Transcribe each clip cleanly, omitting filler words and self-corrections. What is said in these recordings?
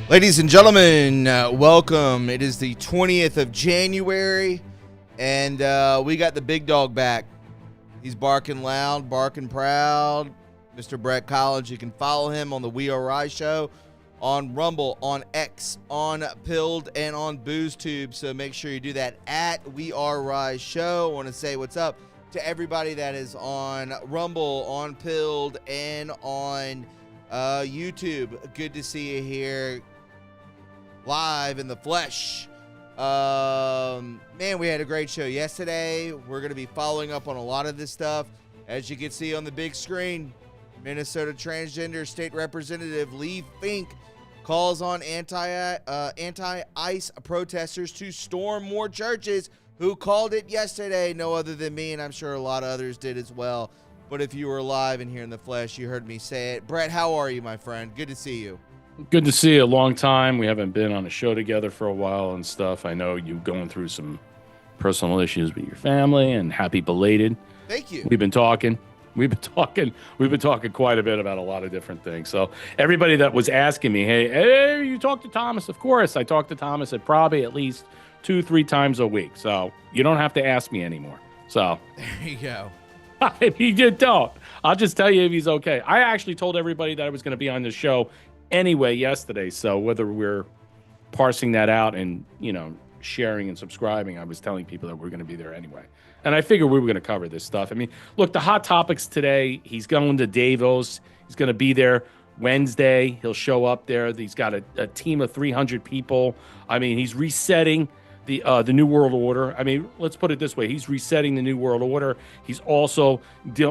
Ladies and gentlemen, welcome. It is the 20th of January, and we got the big dog back. He's barking loud, barking proud. Mr. Brett Collins, you can follow him on the We Are Rise show, on Rumble, on X, on Pilled, and on BoozTube. So make sure you do that at We Are Rise show. I want to say what's up to everybody that is on Rumble, on Pilled, and on YouTube. Good to see you here live in the flesh. Man, we had a great show yesterday. We're going to be following up on a lot of this stuff. As you can see on the big screen, Minnesota transgender state representative Lee Fink calls on anti-ICE protesters to storm more churches. Who called it yesterday? No other than me, and I'm sure a lot of others did as well. But if you were alive and here in the flesh, you heard me say it. Brett, how are you, my friend? Good to see you. Good to see you. A long time. We haven't been on a show together for a while and stuff. I know you going through some personal issues with your family, and happy belated. Thank you. We've been talking quite a bit about a lot of different things. So everybody that was asking me, hey, you talk to Thomas? Of course, I talk to Thomas at probably at least 2-3 times a week. So you don't have to ask me anymore. So there you go. If you don't, I'll just tell you if he's okay. I actually told everybody that I was going to be on this show anyway yesterday. So whether we're parsing that out and, sharing and subscribing, I was telling people that we're going to be there anyway. And I figured we were going to cover this stuff. I mean, look, the hot topics today, he's going to Davos. He's going to be there Wednesday. He'll show up there. He's got a team of 300 people. I mean, he's resetting the New World Order. I mean, let's put it this way. He's resetting the New World Order. He's also,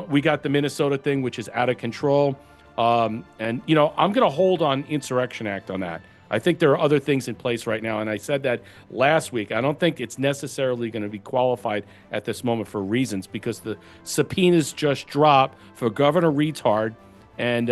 we got the Minnesota thing, which is out of control. And, I'm going to hold on Insurrection Act on that. I think there are other things in place right now. And I said that last week. I don't think it's necessarily going to be qualified at this moment for reasons, because the subpoenas just dropped for Governor Retard and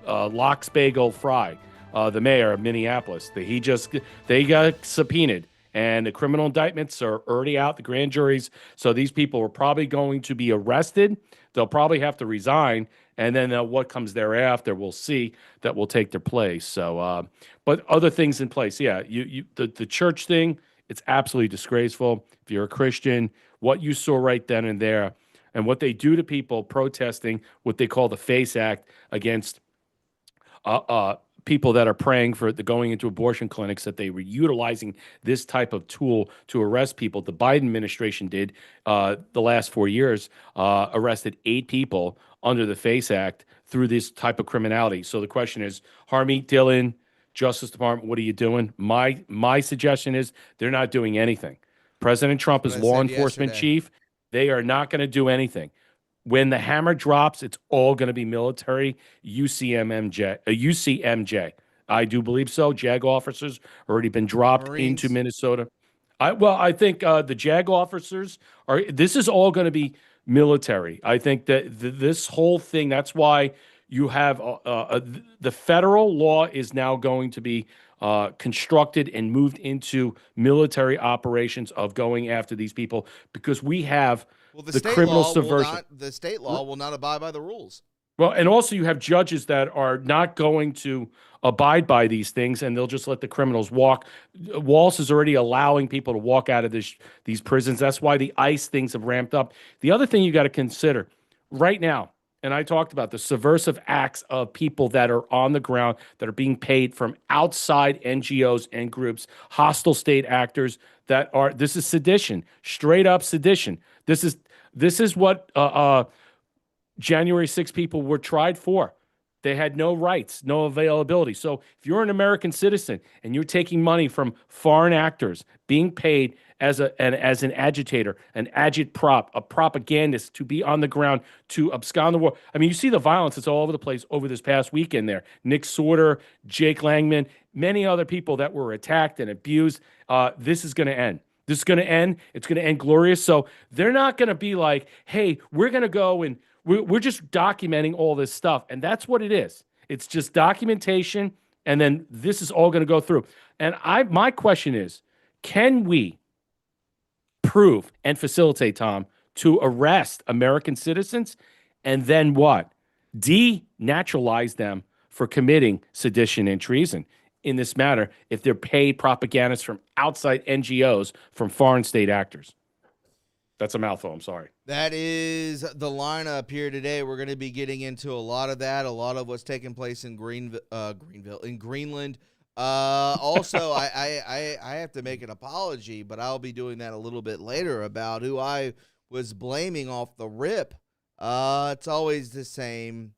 Lox Bagel Fry, the mayor of Minneapolis. They got subpoenaed. And the criminal indictments are already out, the grand juries. So these people are probably going to be arrested. They'll probably have to resign. And then what comes thereafter, we'll see, that will take their place. So, but other things in place. Yeah, the church thing, it's absolutely disgraceful. If you're a Christian, what you saw right then and there, and what they do to people protesting what they call the FACE Act against people that are praying for the going into abortion clinics, that they were utilizing this type of tool to arrest people. The Biden administration did the last 4 years, arrested 8 people under the FACE Act through this type of criminality. So the question is, Harmeet Dillon, Justice Department, what are you doing? My suggestion is they're not doing anything. President Trump is law enforcement chief. They are not going to do anything. When the hammer drops, it's all going to be military, UCMJ. I do believe so. JAG officers already been dropped Marines into Minnesota. I think the JAG officers this is all going to be military. I think that this whole thing, that's why you have the federal law is now going to be constructed and moved into military operations of going after these people, because we have the criminal subversion. The state law will not abide by the rules. Well, and also you have judges that are not going to abide by these things, and they'll just let the criminals walk. Walz is already allowing people to walk out of these prisons. That's why the ICE things have ramped up. The other thing you got to consider right now, and I talked about the subversive acts of people that are on the ground, that are being paid from outside NGOs and groups, hostile state actors this is sedition, straight up sedition. This is what January 6 people were tried for. They had no rights, no availability. So if you're an American citizen and you're taking money from foreign actors, being paid as an agitator, an agitprop, a propagandist to be on the ground to abscond the war. I mean, you see the violence that's all over the place over this past weekend there. Nick Sorter, Jake Langman, many other people that were attacked and abused. This is going to end. This is going to end. It's going to end glorious. So they're not going to be like, hey, we're going to go and we're just documenting all this stuff. And that's what it is. It's just documentation. And then this is all going to go through. And my question is, can we prove and facilitate, Tom, to arrest American citizens and then what? Denaturalize them for committing sedition and treason. in this matter if they're paid propagandists from outside NGOs from foreign state actors. That's a mouthful. I'm sorry. That is the lineup here today. We're going to be getting into a lot of that, a lot of what's taking place in Greenland. Also, I have to make an apology, but I'll be doing that a little bit later about who I was blaming off the rip. It's always the same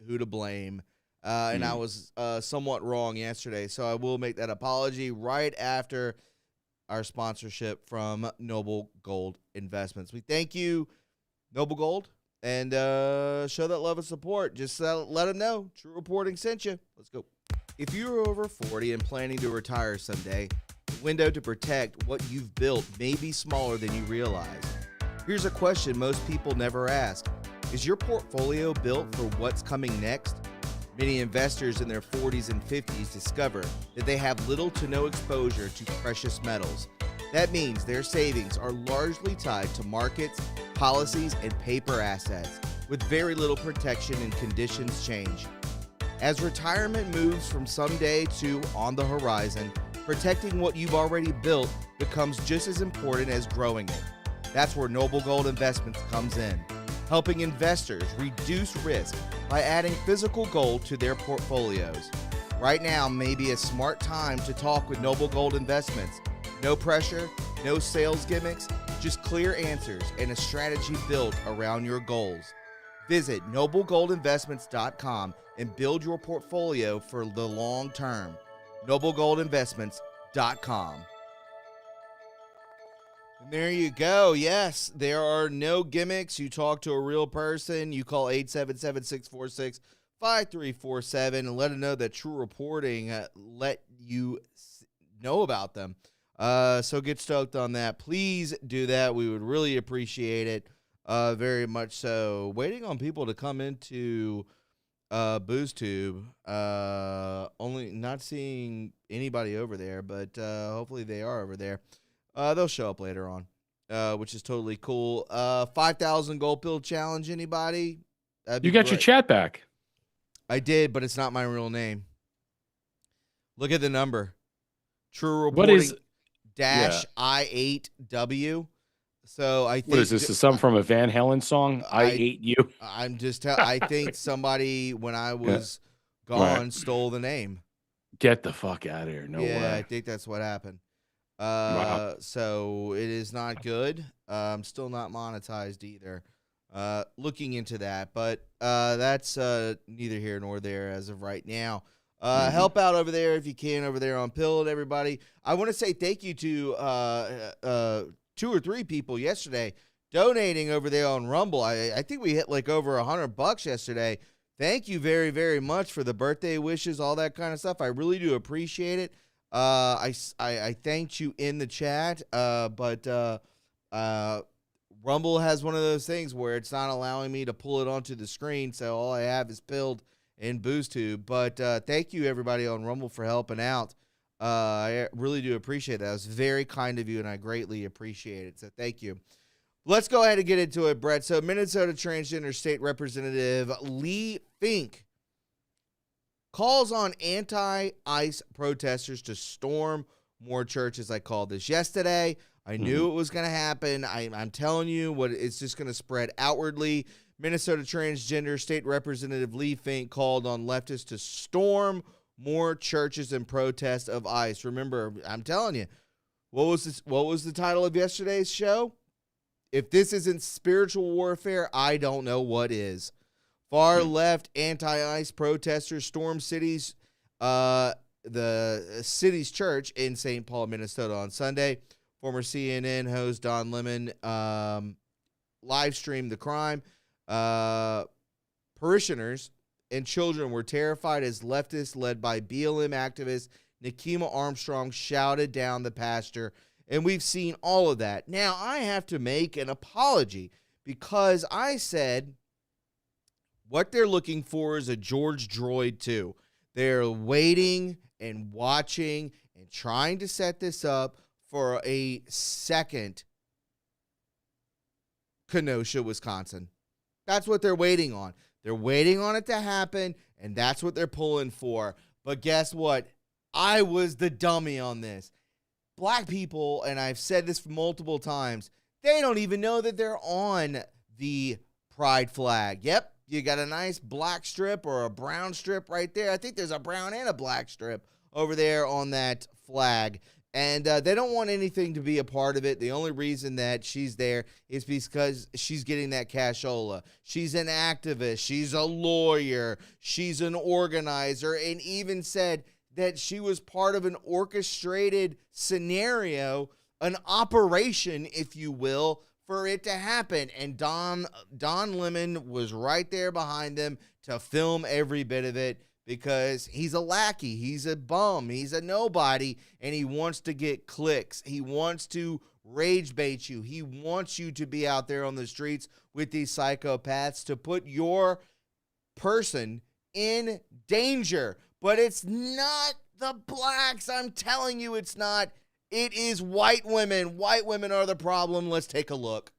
who to blame. And I was somewhat wrong yesterday, so I will make that apology right after our sponsorship from Noble Gold Investments. We thank you, Noble Gold, and show that love and support. Just let them know True Reporting sent you. Let's go. If you're over 40 and planning to retire someday, the window to protect what you've built may be smaller than you realize. Here's a question most people never ask. Is your portfolio built for what's coming next? Many investors in their 40s and 50s discover that they have little to no exposure to precious metals. That means their savings are largely tied to markets, policies, and paper assets, with very little protection and conditions change. As retirement moves from someday to on the horizon, protecting what you've already built becomes just as important as growing it. That's where Noble Gold Investments comes in, helping investors reduce risk by adding physical gold to their portfolios. Right now may be a smart time to talk with Noble Gold Investments. No pressure, no sales gimmicks, just clear answers and a strategy built around your goals. Visit noblegoldinvestments.com and build your portfolio for the long term. noblegoldinvestments.com. And there you go. Yes, there are no gimmicks. You talk to a real person. You call 877-646-5347 and let them know that True Reporting let you know about them. So get stoked on that. Please do that. We would really appreciate it. Very much so. Waiting on people to come into BoostTube. Only not seeing anybody over there, but hopefully they are over there. They'll show up later on, which is totally cool. 5,000 gold pill challenge. Anybody? You got your chat back. I did, but it's not my real name. Look at the number. True Reporting. What is -I8W. So I think. What is this? Is something from a Van Halen song? I ate you. I'm just. I think somebody when I was gone stole the name. Get the fuck out of here! No way. Yeah, I think that's what happened. Wow. So it is not good. Still not monetized either. Looking into that, but that's neither here nor there as of right now. Help out over there if you can over there on Pilled, everybody. I want to say thank you to 2 or 3 people yesterday donating over there on Rumble. I think we hit like over $100 yesterday. Thank you very, very much for the birthday wishes, all that kind of stuff. I really do appreciate it. I thanked you in the chat, but Rumble has one of those things where it's not allowing me to pull it onto the screen, so all I have is Pilled and BoostTube. But thank you, everybody on Rumble, for helping out. I really do appreciate that. It was very kind of you, and I greatly appreciate it, so thank you. Let's go ahead and get into it, Brett. So Minnesota Transgender State Representative Lee Fink calls on anti-ICE protesters to storm more churches. I called this yesterday. I knew it was going to happen. I'm telling you, it's just going to spread outwardly. Minnesota Transgender State Representative Lee Fink called on leftists to storm more churches in protest of ICE. Remember, I'm telling you, what was the title of yesterday's show? If this isn't spiritual warfare, I don't know what is. Far left anti-ICE protesters stormed the city's church in St. Paul, Minnesota on Sunday. Former CNN host Don Lemon live streamed the crime. Parishioners and children were terrified as leftists led by BLM activist Nikema Armstrong shouted down the pastor. And we've seen all of that. Now, I have to make an apology because I said what they're looking for is a George Droid 2. They're waiting and watching and trying to set this up for a second Kenosha, Wisconsin. That's what they're waiting on. They're waiting on it to happen, and that's what they're pulling for. But guess what? I was the dummy on this. Black people, and I've said this multiple times, they don't even know that they're on the pride flag. Yep, you got a nice black strip or a brown strip right there. I think there's a brown and a black strip over there on that flag. And they don't want anything to be a part of it. The only reason that she's there is because she's getting that cashola. She's an activist. She's a lawyer. She's an organizer, and even said that she was part of an orchestrated scenario, an operation, if you will, for it to happen. And Don Lemon was right there behind them to film every bit of it, because he's a lackey, he's a bum, he's a nobody, and he wants to get clicks. He wants to rage bait you. He wants you to be out there on the streets with these psychopaths to put your person in danger. But it's not the blacks. I'm telling you, it's not. It is white women. White women are the problem. Let's take a look.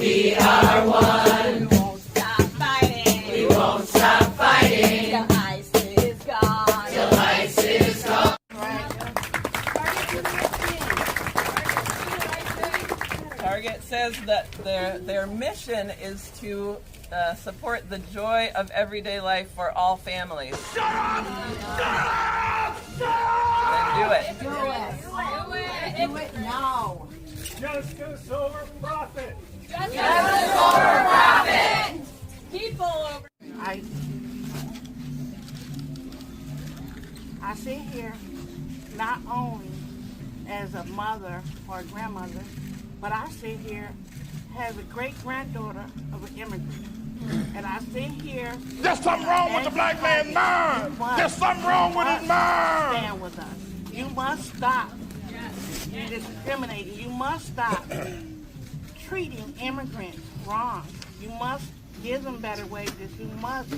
We are one. We won't stop fighting. We won't stop fighting. Till ICE is gone. Till ICE is gone. Target says that their mission is to support the joy of everyday life for all families. Shut up! Shut up! Shut up! Then do it. Do it! Do it now! Justice over profit! Justice over profit! People over. I sit here not only as a mother or a grandmother, but I sit here as a great-granddaughter of an immigrant. And I sit here... There's something wrong with the black man's mind! There's something wrong with his mind! Stand with us. You must stop discriminating. You must stop treating immigrants wrong. You must give them better wages. You must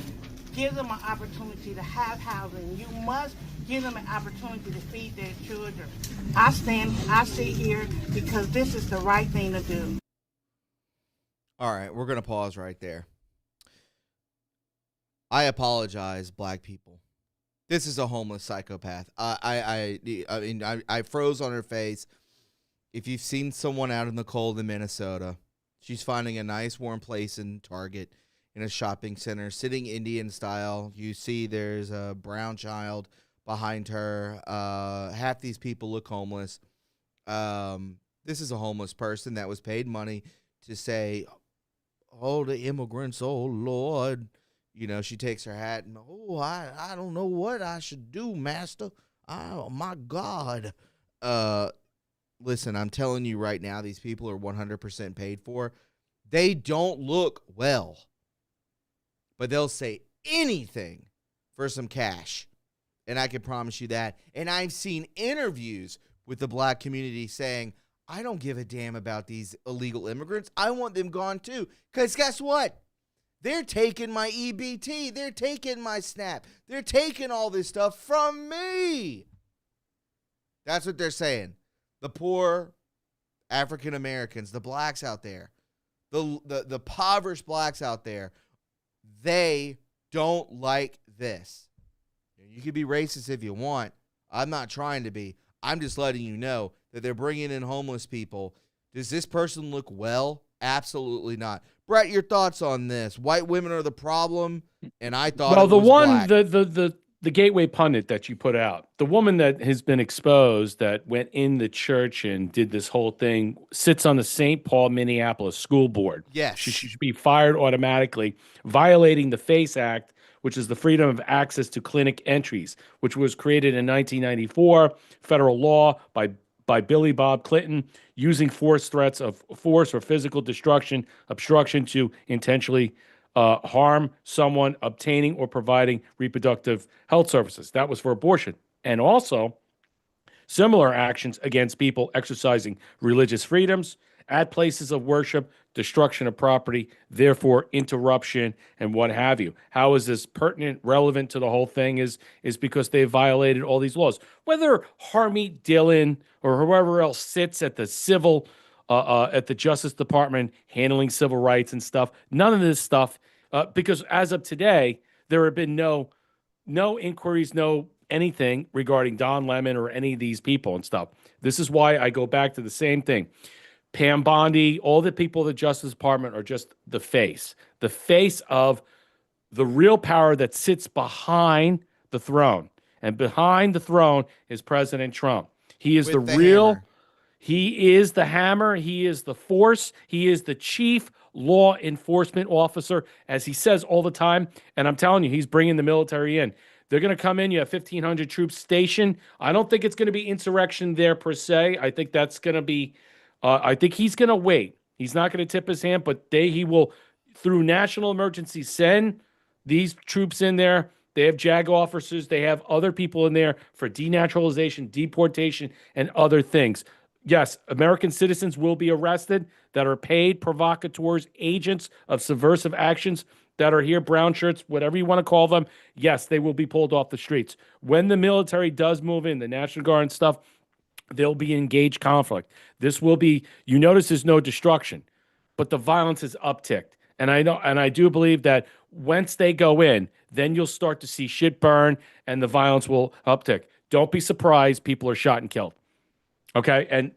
give them an opportunity to have housing. You must give them an opportunity to feed their children. I sit here because this is the right thing to do. All right, we're going to pause right there. I apologize, black people. This is a homeless psychopath. I froze on her face. If you've seen someone out in the cold in Minnesota, she's finding a nice warm place in Target in a shopping center, sitting Indian style. You see there's a brown child behind her. Half these people look homeless. This is a homeless person that was paid money to say, "Oh, the immigrants, oh, Lord." You know, she takes her hat and, "Oh, I don't know what I should do, master. Oh, my God." Listen, I'm telling you right now, these people are 100% paid for. They don't look well, but they'll say anything for some cash. And I can promise you that. And I've seen interviews with the black community saying, "I don't give a damn about these illegal immigrants. I want them gone too." Because guess what? They're taking my EBT. They're taking my SNAP. They're taking all this stuff from me. That's what they're saying. The poor African Americans, the blacks out there, the impoverished blacks out there, they don't like this. You can be racist if you want. I'm not trying to be. I'm just letting you know that they're bringing in homeless people. Does this person look well? Absolutely not. Brett, your thoughts on this? White women are the problem, and I thought well, it the was one, black. the gateway pundit that you put out, the woman that has been exposed that went in the church and did this whole thing, sits on the St. Paul, Minneapolis school board. Yes. She should be fired automatically, violating the FACE Act, which is the Freedom of Access to Clinic Entries, which was created in 1994, federal law by Billy Bob Clinton, using force threats of force or physical destruction, obstruction to intentionally harm someone, obtaining or providing reproductive health services. That was for abortion. And also similar actions against people exercising religious freedoms at places of worship, destruction of property, therefore interruption and what have you. How is this pertinent, relevant to the whole thing is because they violated all these laws. Whether Harmeet Dillon or whoever else sits at the civil, at the Justice Department handling civil rights and stuff, none of this stuff, because as of today, there have been no no inquiries, no anything regarding Don Lemon or any of these people and stuff. This is why I go back to the same thing. Pam Bondi, all the people of the Justice Department are just the face of the real power that sits behind the throne. And behind the throne is President Trump. He is With the the real, hammer. he is the hammer, he is the force, he is the chief law enforcement officer, as he says all the time. And I'm telling you, he's bringing the military in. They're going to come in. You have 1,500 troops stationed. I don't think it's going to be insurrection there per se. I think that's going to be, I think he's going to wait. He's not going to tip his hand, but he will, through national emergency, send these troops in there. They have JAG officers. They have other people in there for denaturalization, deportation, and other things. Yes, American citizens will be arrested that are paid provocateurs, agents of subversive actions that are here, brown shirts, whatever you want to call them. Yes, they will be pulled off the streets. When the military does move in, the National Guard and stuff, they'll be engaged conflict. This will be, you notice there's no destruction, but the violence is upticked. And I know, and I do believe that once they go in, then you'll start to see shit burn and the violence will uptick. Don't be surprised people are shot and killed. Okay. And,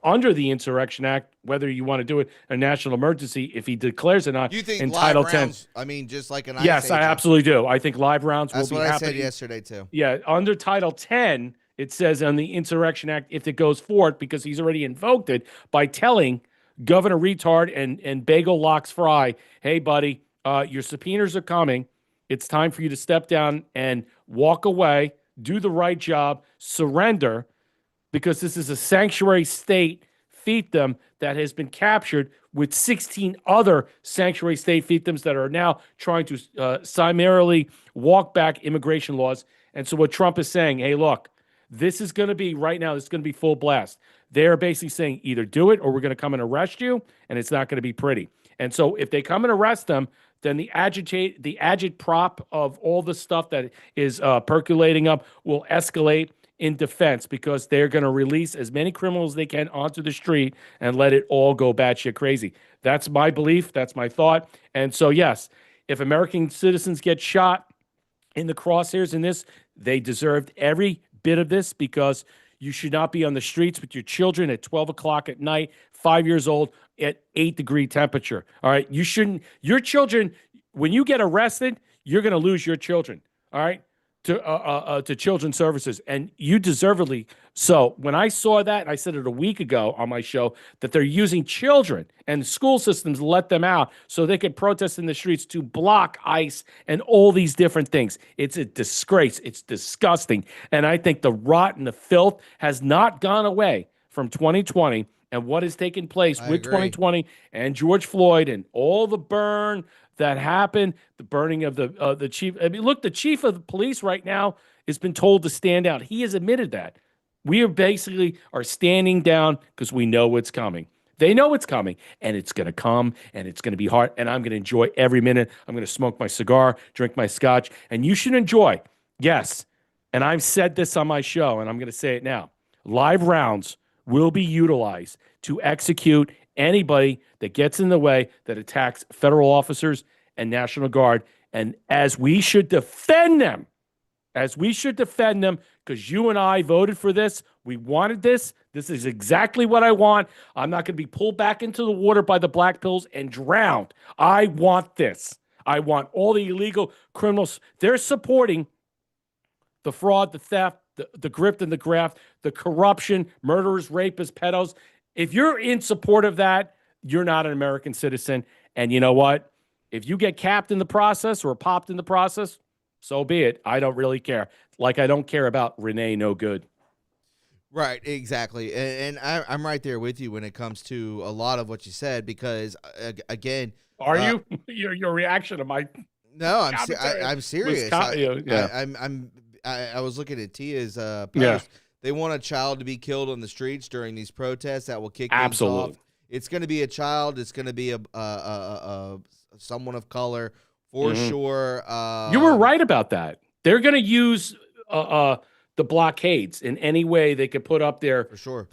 under the Insurrection Act, whether you want to do it a national emergency, if he declares it not, You think in live Title 10. rounds? I mean, just like an ice Yes, I agent. absolutely do. I think live rounds That's will be what I happening. said yesterday too. Yeah, under Title 10, it says on the Insurrection Act, if it goes forward, because he's already invoked it by telling Governor Retard and Bagel Locks Fry, hey, buddy, your subpoenas are coming. It's time for you to step down and walk away, do the right job, surrender, because this is a sanctuary state fiefdom that has been captured with 16 other sanctuary state fiefdoms that are now trying to summarily walk back immigration laws. And so what Trump is saying, hey, look, this is going to be right now, this is going to be full blast. They're basically saying either do it or we're going to come and arrest you, and it's not going to be pretty. And so if they come and arrest them, then the agitprop of all the stuff that is percolating up will escalate in defense, because they're going to release as many criminals as they can onto the street and let it all go batshit crazy. That's my belief. That's my thought. And so, yes, if American citizens get shot in the crosshairs in this, they deserved every bit of this, because you should not be on the streets with your children at 12 o'clock at night, 5 years old, at 8-degree temperature. All right. You shouldn't, your children, when you get arrested, you're going to lose your children. All right. To Children's Services, and you deservedly so. When I saw that, and I said it a week ago on my show, that they're using children and school systems to let them out so they could protest in the streets to block ICE and all these different things. It's a disgrace. It's disgusting. And I think the rot and the filth has not gone away from 2020 and what has taken place with 2020 and George Floyd and all the burn that happened, the burning of the chief. I mean, look, the chief of the police right now has been told to stand down. He has admitted that. We are standing down because we know it's coming. They know it's coming, and it's going to come, and it's going to be hard, and I'm going to enjoy every minute. I'm going to smoke my cigar, drink my scotch, and you should enjoy. Yes, and I've said this on my show, and I'm going to say it now. Live rounds will be utilized to execute anybody that gets in the way, that attacks federal officers and National Guard. And as we should defend them, because you and I voted for this. We wanted this. This is exactly what I want. I'm not going to be pulled back into the water by the black pills and drowned. I want this. I want all the illegal criminals. They're supporting the fraud, the theft, the grift and the graft, the corruption, murderers, rapists, pedos. If you're in support of that, you're not an American citizen. And you know what? If you get capped in the process or popped in the process, so be it. I don't really care. Like I don't care about Renee No Good. Right, exactly. And I'm right there with you when it comes to a lot of what you said, because, again... Are you? Your reaction to my... No, I'm serious. I was looking at Tia's post. Yeah. They want a child to be killed on the streets during these protests that will kick things off. It's going to be a child. It's going to be a someone of color for sure. You were right about that. They're going to use the blockades in any way they could put up their for sure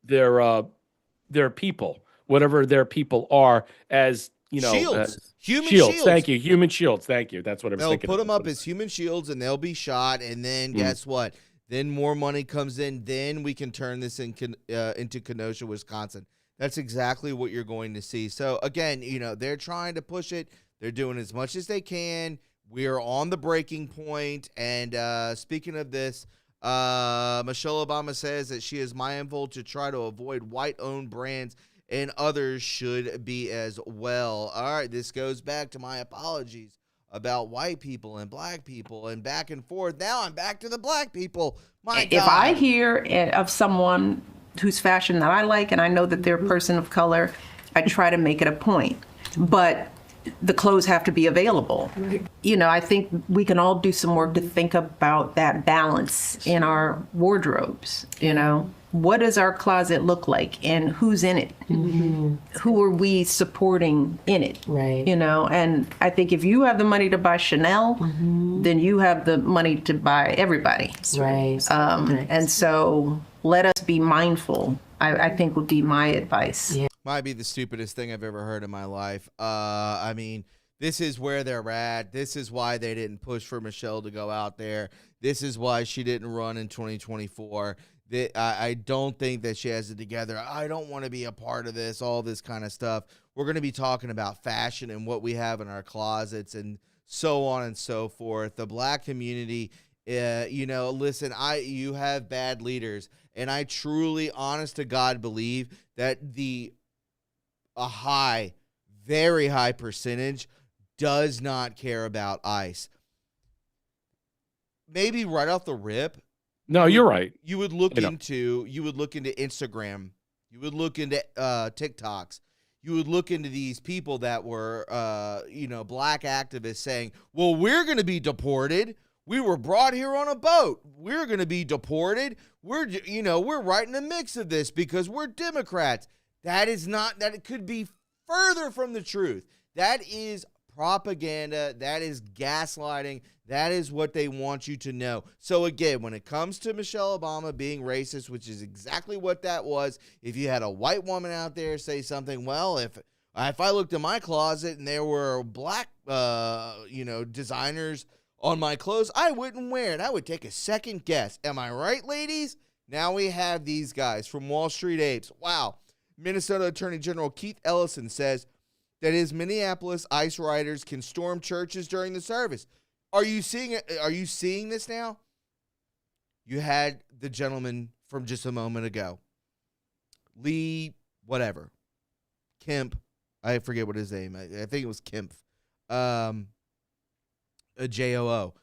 their people, whatever their people are, as shields. Human Shields. Thank you. Human shields. Thank you. That's what I was They'll thinking. put them up as human shields, and they'll be shot. And then guess what? Then more money comes in. Then we can turn this into Kenosha, Wisconsin. That's exactly what you're going to see. So again, they're trying to push it. They're doing as much as they can. We are on the breaking point. And speaking of this, Michelle Obama says that she is mindful to try to avoid white-owned brands, and others should be as well. All right, this goes back to my apologies about white people and black people and back and forth. Now I'm back to the black people. My God. If I hear of someone whose fashion that I like and I know that they're a person of color, I try to make it a point. But the clothes have to be available. I think we can all do some work to think about that balance in our wardrobes. What does our closet look like, and who's in it? Who are we supporting in it? Right. And I think if you have the money to buy Chanel, then you have the money to buy everybody. Right. And so let us be mindful, I think would be my advice. Yeah. Might be the stupidest thing I've ever heard in my life. I mean, this is where they're at. This is why they didn't push for Michelle to go out there. This is why she didn't run in 2024. I don't think that she has it together. I don't want to be a part of this, all this kind of stuff. We're going to be talking about fashion and what we have in our closets and so on and so forth. The black community, listen, you have bad leaders, and I truly, honest to God, believe that a very high percentage does not care about ICE. Maybe right off the rip, No, you're right. you would look into Instagram, you would look into TikToks, you would look into these people that were black activists saying, well, we're going to be deported. We were brought here on a boat. We're going to be deported. We're right in the mix of this because we're Democrats. That it could be further from the truth. That is propaganda. That is gaslighting. That is what they want you to know. So again, when it comes to Michelle Obama being racist, which is exactly what that was, if you had a white woman out there say something, well, if I looked in my closet and there were black, designers on my clothes, I wouldn't wear it. I would take a second guess. Am I right, ladies? Now we have these guys from Wall Street Apes. Wow. Minnesota Attorney General Keith Ellison says that his Minneapolis ICE riders can storm churches during the service. Are you seeing it? Are you seeing this now? You had the gentleman from just a moment ago. Lee, whatever. Kemp. I forget what his name. I think it was Kemp. A JOO.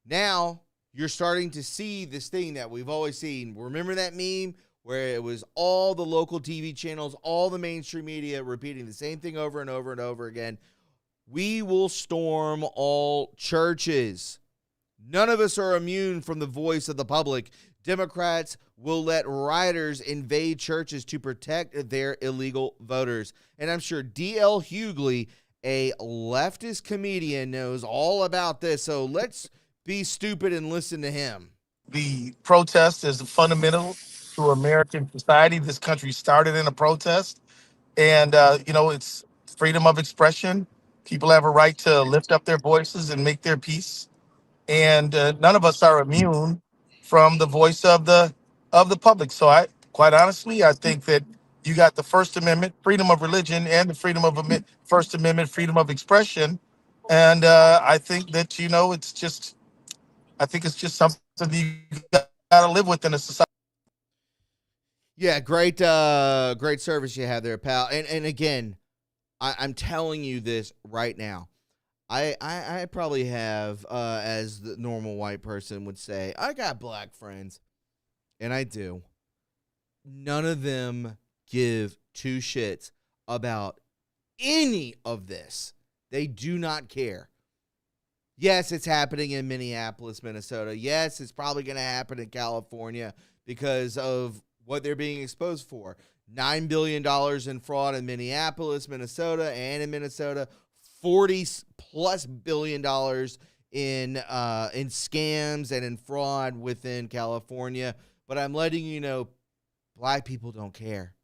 Now you're starting to see this thing that we've always seen. Remember that meme where it was all the local TV channels, all the mainstream media repeating the same thing over and over and over again? We will storm all churches. None of us are immune from the voice of the public. Democrats will let rioters invade churches to protect their illegal voters. And I'm sure D.L. Hughley, a leftist comedian, knows all about this. So let's be stupid and listen to him. The protest is fundamental to American society. This country started in a protest. And, it's freedom of expression. People have a right to lift up their voices and make their peace. And none of us are immune from the voice of the public. So I think that you got the First Amendment, freedom of religion, and the First Amendment, freedom of expression. And I think that, it's just something that you got to live with in a society. Yeah, great service you have there, pal. And again, I'm telling you this right now. I probably have, as the normal white person would say, I got black friends, and I do. None of them give two shits about any of this. They do not care. Yes, it's happening in Minneapolis, Minnesota. Yes, it's probably going to happen in California because of what they're being exposed for. $9 billion in fraud in Minneapolis, Minnesota, and in Minnesota, $40+ billion in scams and in fraud within California. But I'm letting you know, black people don't care.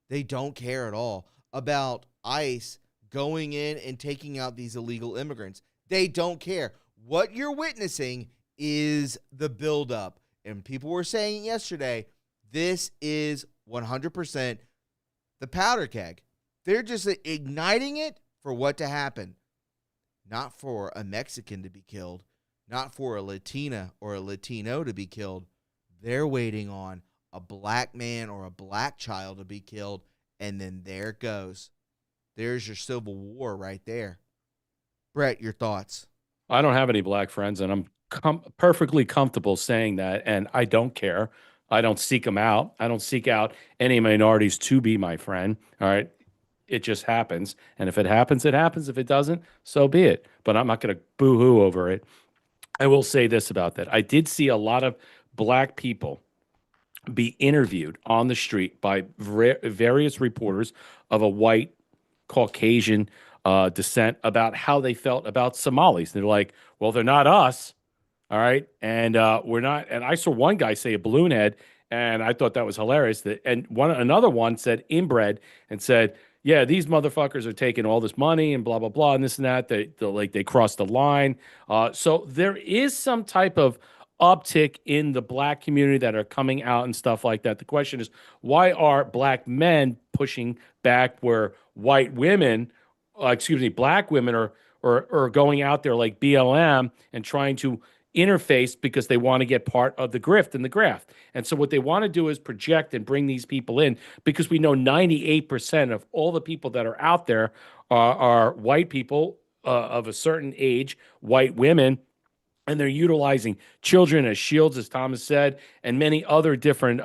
They don't care at all about ICE going in and taking out these illegal immigrants. They don't care. What you're witnessing is the buildup. And people were saying yesterday, this is 100% the powder keg. They're just igniting it for what to happen. Not for a Mexican to be killed. Not for a Latina or a Latino to be killed. They're waiting on a black man or a black child to be killed. And then there it goes. There's your civil war right there. Brett, your thoughts? I don't have any black friends, and I'm perfectly comfortable saying that, and I don't care. I don't seek them out. I don't seek out any minorities to be my friend. All right. It just happens. And if it happens, it happens. If it doesn't, so be it. But I'm not going to boo-hoo over it. I will say this about that. I did see a lot of black people be interviewed on the street by various reporters of a white Caucasian descent about how they felt about Somalis. They're like, well, they're not us. All right. And we're not. And I saw one guy say a balloon head, and I thought that was hilarious. And another one said inbred and said, yeah, these motherfuckers are taking all this money and blah, blah, blah, and this and that. They crossed the line. So there is some type of uptick in the black community that are coming out and stuff like that. The question is, why are black men pushing back where white women, black women are going out there like BLM and trying to interface because they want to get part of the grift and the graft. And so what they want to do is project and bring these people in, because we know 98% of all the people that are out there are white people of a certain age, white women, and they're utilizing children as shields, as Thomas said, and many other different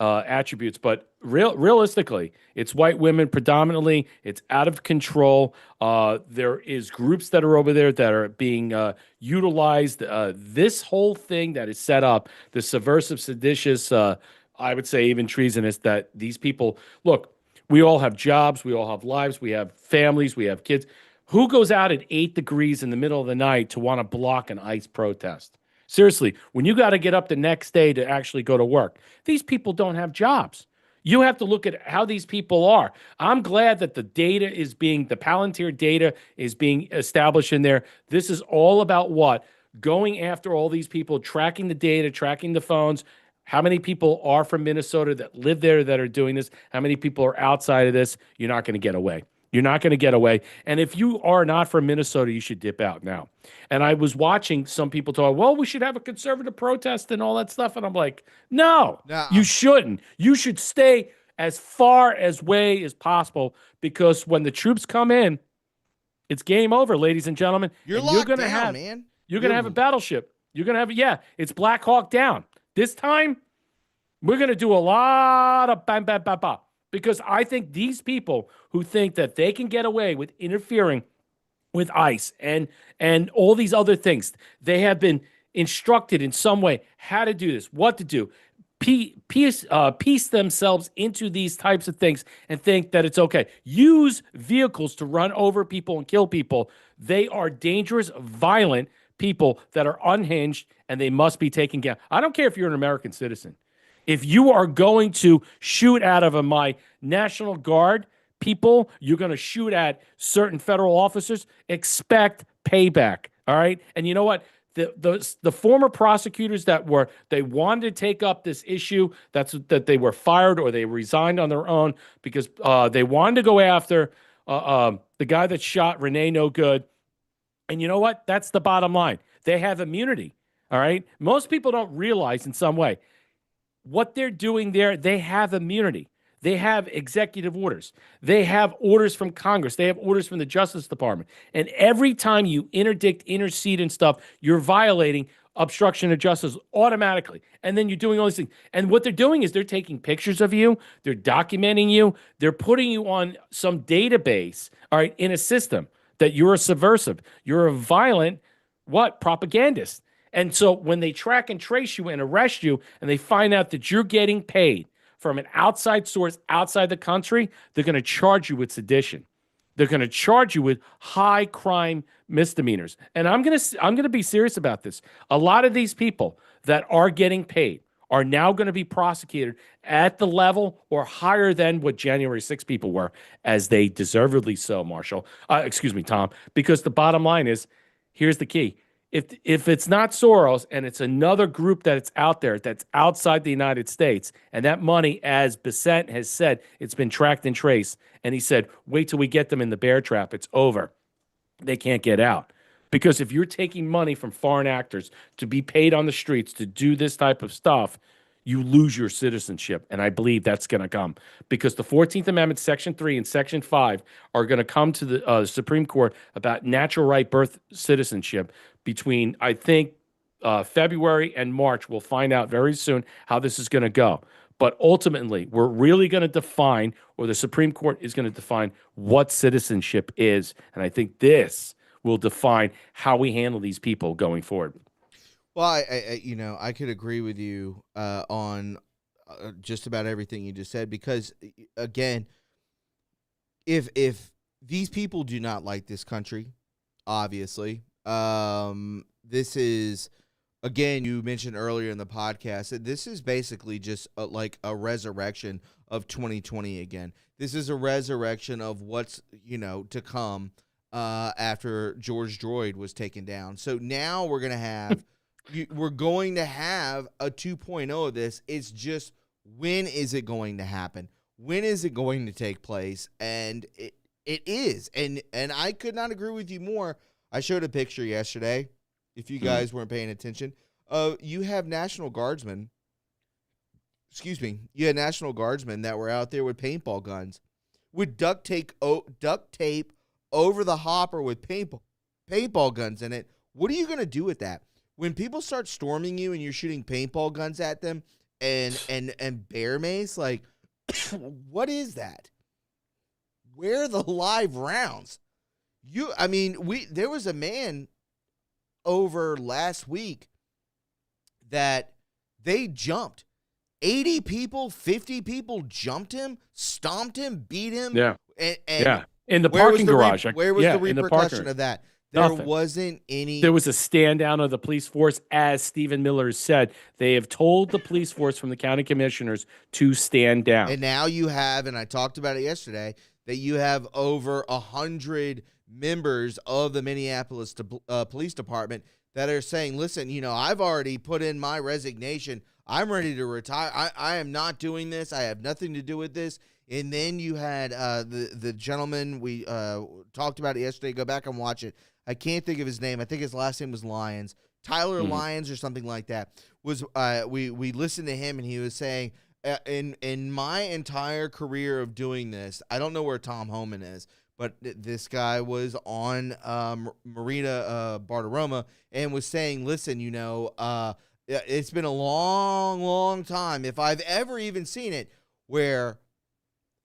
attributes. But realistically, it's white women predominantly. It's out of control. There is groups that are over there that are being utilized. This whole thing that is set up, the subversive, seditious, I would say even treasonous, that these people, look, we all have jobs, we all have lives, we have families, we have kids. Who goes out at 8 degrees in the middle of the night to want to block an ICE protest? Seriously, when you got to get up the next day to actually go to work, these people don't have jobs. You have to look at how these people are. I'm glad that the Palantir data is being established in there. This is all about what? Going after all these people, tracking the data, tracking the phones. How many people are from Minnesota that live there that are doing this? How many people are outside of this? You're not going to get away. You're not going to get away. And if you are not from Minnesota, you should dip out now. And I was watching some people talk, well, we should have a conservative protest and all that stuff. And I'm like, no, you shouldn't. You should stay as far away as possible, because when the troops come in, it's game over, ladies and gentlemen. You're going to have, man. You're going to have a battleship. You're going to have, it's Black Hawk Down. This time, we're going to do a lot of bam, bam, bam, bam. Because I think these people who think that they can get away with interfering with ICE and all these other things, they have been instructed in some way how to do this, what to do, piece themselves into these types of things and think that it's okay. Use vehicles to run over people and kill people. They are dangerous, violent people that are unhinged, and they must be taken down. I don't care if you're an American citizen. If you are going to shoot out of my National Guard people, you're going to shoot at certain federal officers, expect payback, all right? And you know what? The former prosecutors they wanted to take up this issue, that they were fired or they resigned on their own because they wanted to go after the guy that shot Renee No Good. And you know what? That's the bottom line. They have immunity, all right? Most people don't realize in some way what they're doing there. They have immunity. They have executive orders. They have orders from Congress. They have orders from the Justice Department. And every time you interdict, intercede and stuff, you're violating obstruction of justice automatically. And then you're doing all these things. And what they're doing is they're taking pictures of you. They're documenting you. They're putting you on some database, all right, in a system that you're a subversive. You're a violent, propagandist. And so when they track and trace you and arrest you and they find out that you're getting paid from an outside source outside the country, they're going to charge you with sedition. They're going to charge you with high crime misdemeanors. And I'm going to be serious about this. A lot of these people that are getting paid are now going to be prosecuted at the level or higher than what January 6 people were, as they deservedly so, Marshall. Excuse me, Tom, because the bottom line is, here's the key. If it's not Soros and it's another group that's out there that's outside the United States, and that money, as Bissett has said, it's been tracked and traced, and he said, wait till we get them in the bear trap, it's over. They can't get out. Because if you're taking money from foreign actors to be paid on the streets to do this type of stuff, you lose your citizenship. And I believe that's going to come because the 14th Amendment, Section 3 and Section 5 are going to come to the Supreme Court about natural right birth citizenship between, I think, February and March. We'll find out very soon how this is going to go. But ultimately, we're really going to define, or the Supreme Court is going to define what citizenship is. And I think this will define how we handle these people going forward. Well, I could agree with you on just about everything you just said because, again, if these people do not like this country, obviously, this is, again, you mentioned earlier in the podcast that this is basically just like a resurrection of 2020 again. This is a resurrection of what's, to come after George Droid was taken down. So now we're going to have we're going to have a 2.0 of this. It's just, when is it going to happen? When is it going to take place? And it is. And I could not agree with you more. I showed a picture yesterday, if you guys weren't paying attention. You have National Guardsmen. Excuse me. You had National Guardsmen that were out there with paintball guns, with duct tape over the hopper with paintball guns in it. What are you going to do with that? When people start storming you and you're shooting paintball guns at them and bear mace, like, what is that? Where are the live rounds? There was a man over last week that they jumped. 80 people, 50 people jumped him, stomped him, beat him. Yeah. And in the parking garage. Where was the repercussion of that? There wasn't any. There was a stand down of the police force, as Stephen Miller said. They have told the police force from the county commissioners to stand down. And now you have, and I talked about it yesterday, that you have over 100 members of the Minneapolis Police Department that are saying, listen, I've already put in my resignation. I'm ready to retire. I am not doing this. I have nothing to do with this. And then you had the gentleman, we talked about it yesterday. Go back and watch it. I can't think of his name. I think his last name was Lyons. Tyler Lyons or something like that. We listened to him, and he was saying, in my entire career of doing this, I don't know where Tom Homan is, but this guy was on Marina Bartiromo and was saying, listen, it's been a long, long time, if I've ever even seen it, where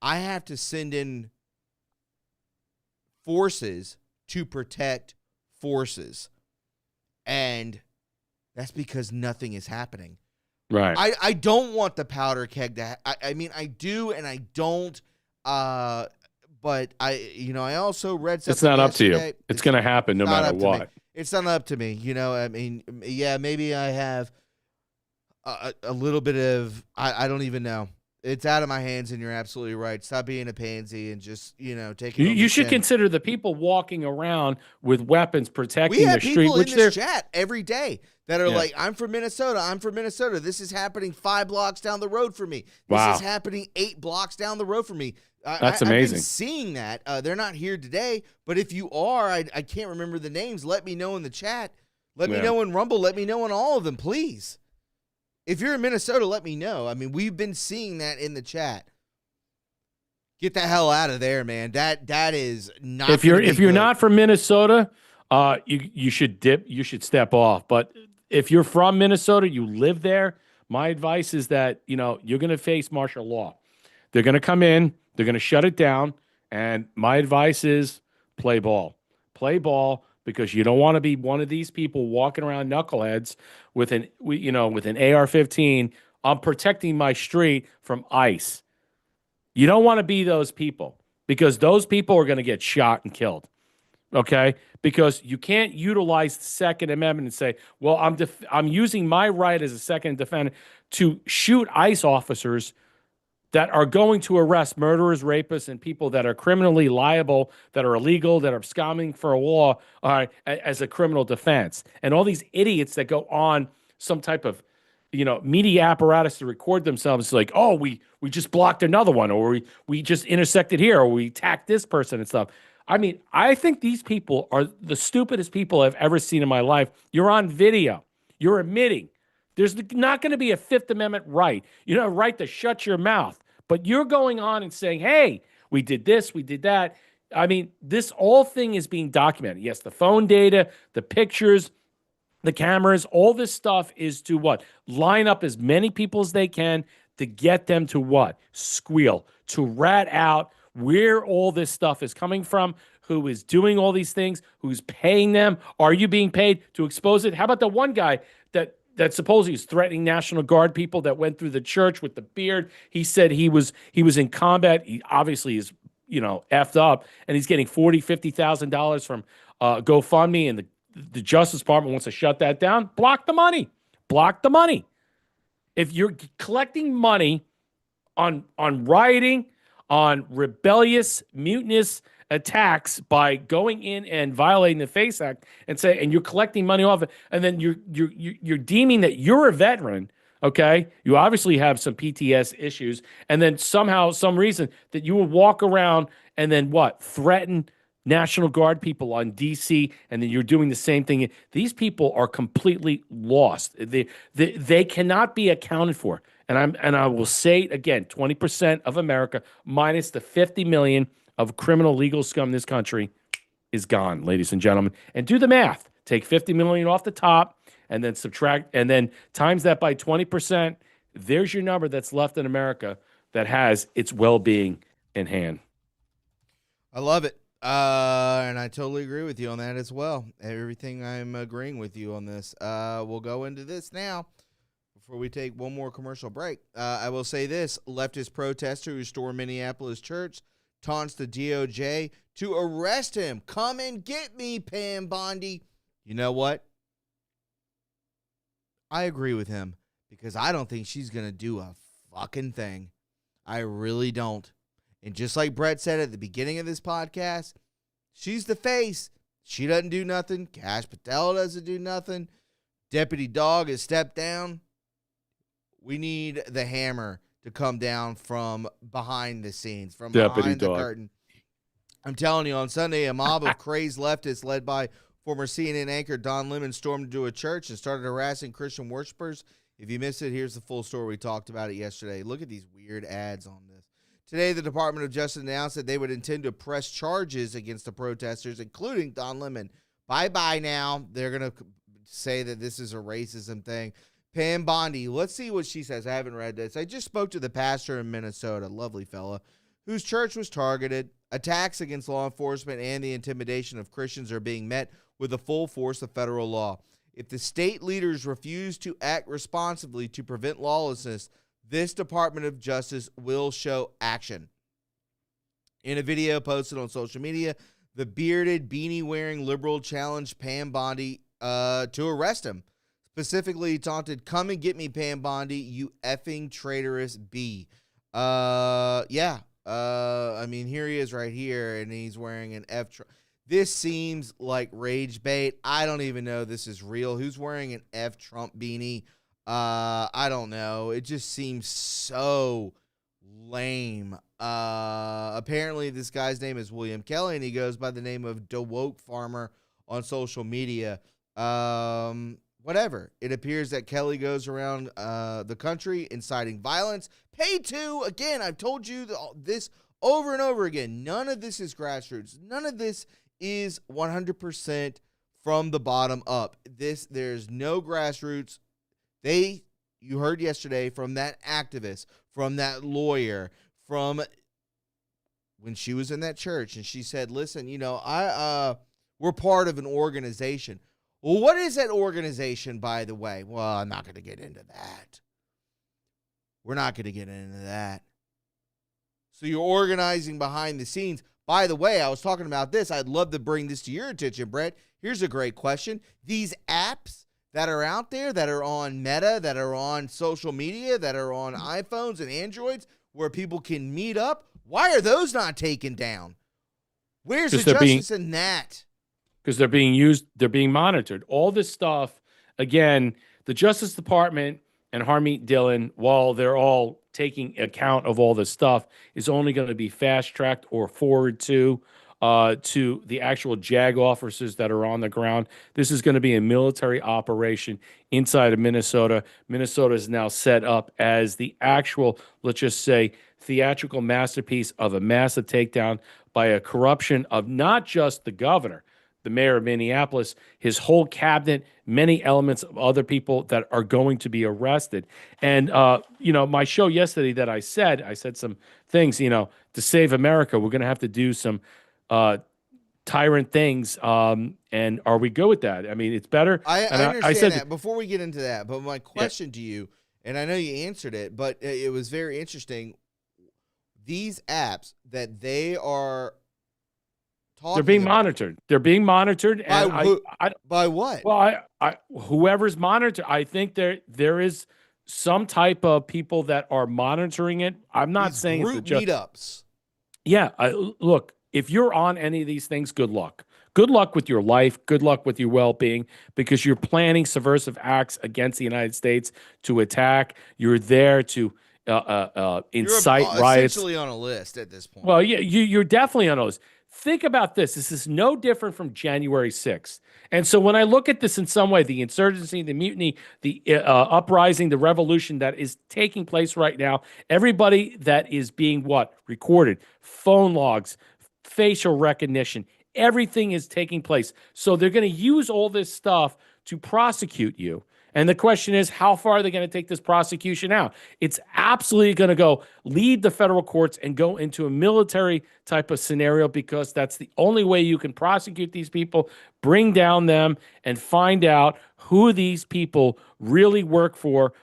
I have to send in forces to protect forces. And that's because nothing is happening. Right. I don't want the powder keg to I do and I don't. But I also read something. It's not up to yesterday. you. It's going to happen no matter what. It's not up to me. Maybe I have a little bit of, I don't even know. It's out of my hands, and you're absolutely right. Stop being a pansy and just, take it. You should consider the people walking around with weapons protecting the street. We have people in this chat every day that are like, I'm from Minnesota. I'm from Minnesota. This is happening 5 blocks down the road from me. This is happening 8 blocks down the road from me. That's amazing. I've been seeing that. They're not here today, but if you are, I can't remember the names. Let me know in the chat. Let me know in Rumble. Let me know in all of them, please. If you're in Minnesota, let me know. We've been seeing that in the chat. Get the hell out of there, man. That is not. If you're not from Minnesota, you should dip. You should step off. But if you're from Minnesota, you live there. My advice is that you're going to face martial law. They're going to come in. They're going to shut it down. And my advice is play ball. Play ball. Because you don't want to be one of these people walking around knuckleheads with an AR-15. I'm protecting my street from ICE. You don't want to be those people because those people are going to get shot and killed. okay? Because you can't utilize the Second Amendment and say, well, I'm using my right as a second defendant to shoot ICE officers that are going to arrest murderers, rapists, and people that are criminally liable, that are illegal, that are absconding for a law as a criminal defense. And all these idiots that go on some type of, media apparatus to record themselves like, oh, we just blocked another one, or we just intersected here, or we attacked this person and stuff. I mean, I think these people are the stupidest people I've ever seen in my life. You're on video. You're admitting. There's not going to be a Fifth Amendment right. You know, right to shut your mouth. But you're going on and saying, hey, we did this, we did that. I mean, this whole thing is being documented. Yes, the phone data, the pictures, the cameras, all this stuff is to what? Line up as many people as they can to get them to what? Squeal, to rat out where all this stuff is coming from, who is doing all these things, who's paying them. Are you being paid to expose it? How about the one guy that supposedly is threatening National Guard people that went through the church with the beard? He said he was in combat. He obviously is, effed up, and he's getting $50,000 from GoFundMe, and the Justice Department wants to shut that down. Block the money. Block the money. If you're collecting money on rioting, on rebellious, mutinous attacks by going in and violating the FACE Act, and you're collecting money off it, and then you're deeming that you're a veteran, okay? You obviously have some PTS issues, and then somehow, some reason that you will walk around and then what? Threaten National Guard people on DC, and then you're doing the same thing. These people are completely lost. They cannot be accounted for. And I will say it again, 20% of America minus the 50 million of criminal legal scum in this country is gone, ladies and gentlemen. And do the math. Take 50 million off the top and then subtract and then times that by 20%. There's your number that's left in America that has its well-being in hand. I love it. And I totally agree with you on that as well. Everything I'm agreeing with you on this. We'll go into this now before we take one more commercial break. I will say this. Leftist protester who stormed Minneapolis church taunts the DOJ to arrest him. Come and get me, Pam Bondi. You know what? I agree with him because I don't think she's going to do a fucking thing. I really don't. And just like Brett said at the beginning of this podcast, she's the face. She doesn't do nothing. Kash Patel doesn't do nothing. Deputy Dog has stepped down. We need the hammer to come down from behind the scenes, from behind the curtain. I'm telling you, on Sunday, a mob of crazed leftists led by former CNN anchor Don Lemon stormed into a church and started harassing Christian worshipers. If you missed it, here's the full story. We talked about it yesterday. Look at these weird ads on this. Today, the Department of Justice announced that they would intend to press charges against the protesters, including Don Lemon. Bye-bye now. They're going to say that this is a racism thing. Pam Bondi, let's see what she says. I haven't read this. I just spoke to the pastor in Minnesota, lovely fella, whose church was targeted. Attacks against law enforcement and the intimidation of Christians are being met with the full force of federal law. If the state leaders refuse to act responsibly to prevent lawlessness, this Department of Justice will show action. In a video posted on social media, the bearded, beanie-wearing liberal challenged Pam Bondi to arrest him. Specifically, he taunted, "Come and get me, Pam Bondi, you effing traitorous bee." I mean, here he is right here, and he's wearing an F. This seems like rage bait. I don't even know this is real. Who's wearing an F Trump beanie? I don't know. It just seems so lame. Apparently, this guy's name is William Kelly, and he goes by the name of DeWoke Farmer on social media. Whatever. It appears that Kelly goes around the country inciting violence. Paid to, again, I've told you this over and over again. None of this is grassroots. None of this is 100% from the bottom up. There's no grassroots. You heard yesterday from that activist, from that lawyer, from when she was in that church, and she said, listen, we're part of an organization. Well, what is that organization, by the way? Well, I'm not going to get into that. We're not going to get into that. So you're organizing behind the scenes, By the way, I was talking about this. I'd love to bring this to your attention, Brett. Here's a great question. These apps that are out there, that are on Meta, that are on social media, that are on iPhones and Androids, where people can meet up, why are those not taken down? Where's the justice in that? Because they're being used, they're being monitored. All this stuff, again, the Justice Department and Harmeet Dillon, while they're all taking account of all this stuff, is only going to be fast-tracked or forward to the actual JAG officers that are on the ground. This is going to be a military operation inside of Minnesota. Minnesota is now set up as the actual, let's just say, theatrical masterpiece of a massive takedown by a corruption of not just the governor, the mayor of Minneapolis, his whole cabinet, many elements of other people that are going to be arrested. And, my show yesterday that I said some things, to save America, we're going to have to do some tyrant things. And are we good with that? I mean, it's better. I understand that. Before we get into that, but my question to you, and I know you answered it, but it was very interesting. These apps that they are they're being monitored. They're being monitored. By what? Well, whoever's monitored, I think there is some type of people that are monitoring it. I'm not saying group meetups. Yeah, look, if you're on any of these things, good luck. Good luck with your life. Good luck with your well-being, because you're planning subversive acts against the United States to attack. You're there to incite riots. Essentially on a list at this point. Well, yeah, you're definitely on a list. Think about this. This is no different from January 6th. And so when I look at this in some way, the insurgency, the mutiny, the uprising, the revolution that is taking place right now, everybody that is being recorded, phone logs, facial recognition, everything is taking place. So they're going to use all this stuff to prosecute you. And the question is, how far are they going to take this prosecution out? It's absolutely going to go lead the federal courts and go into a military type of scenario, because that's the only way you can prosecute these people, bring down them, and find out who these people really work for,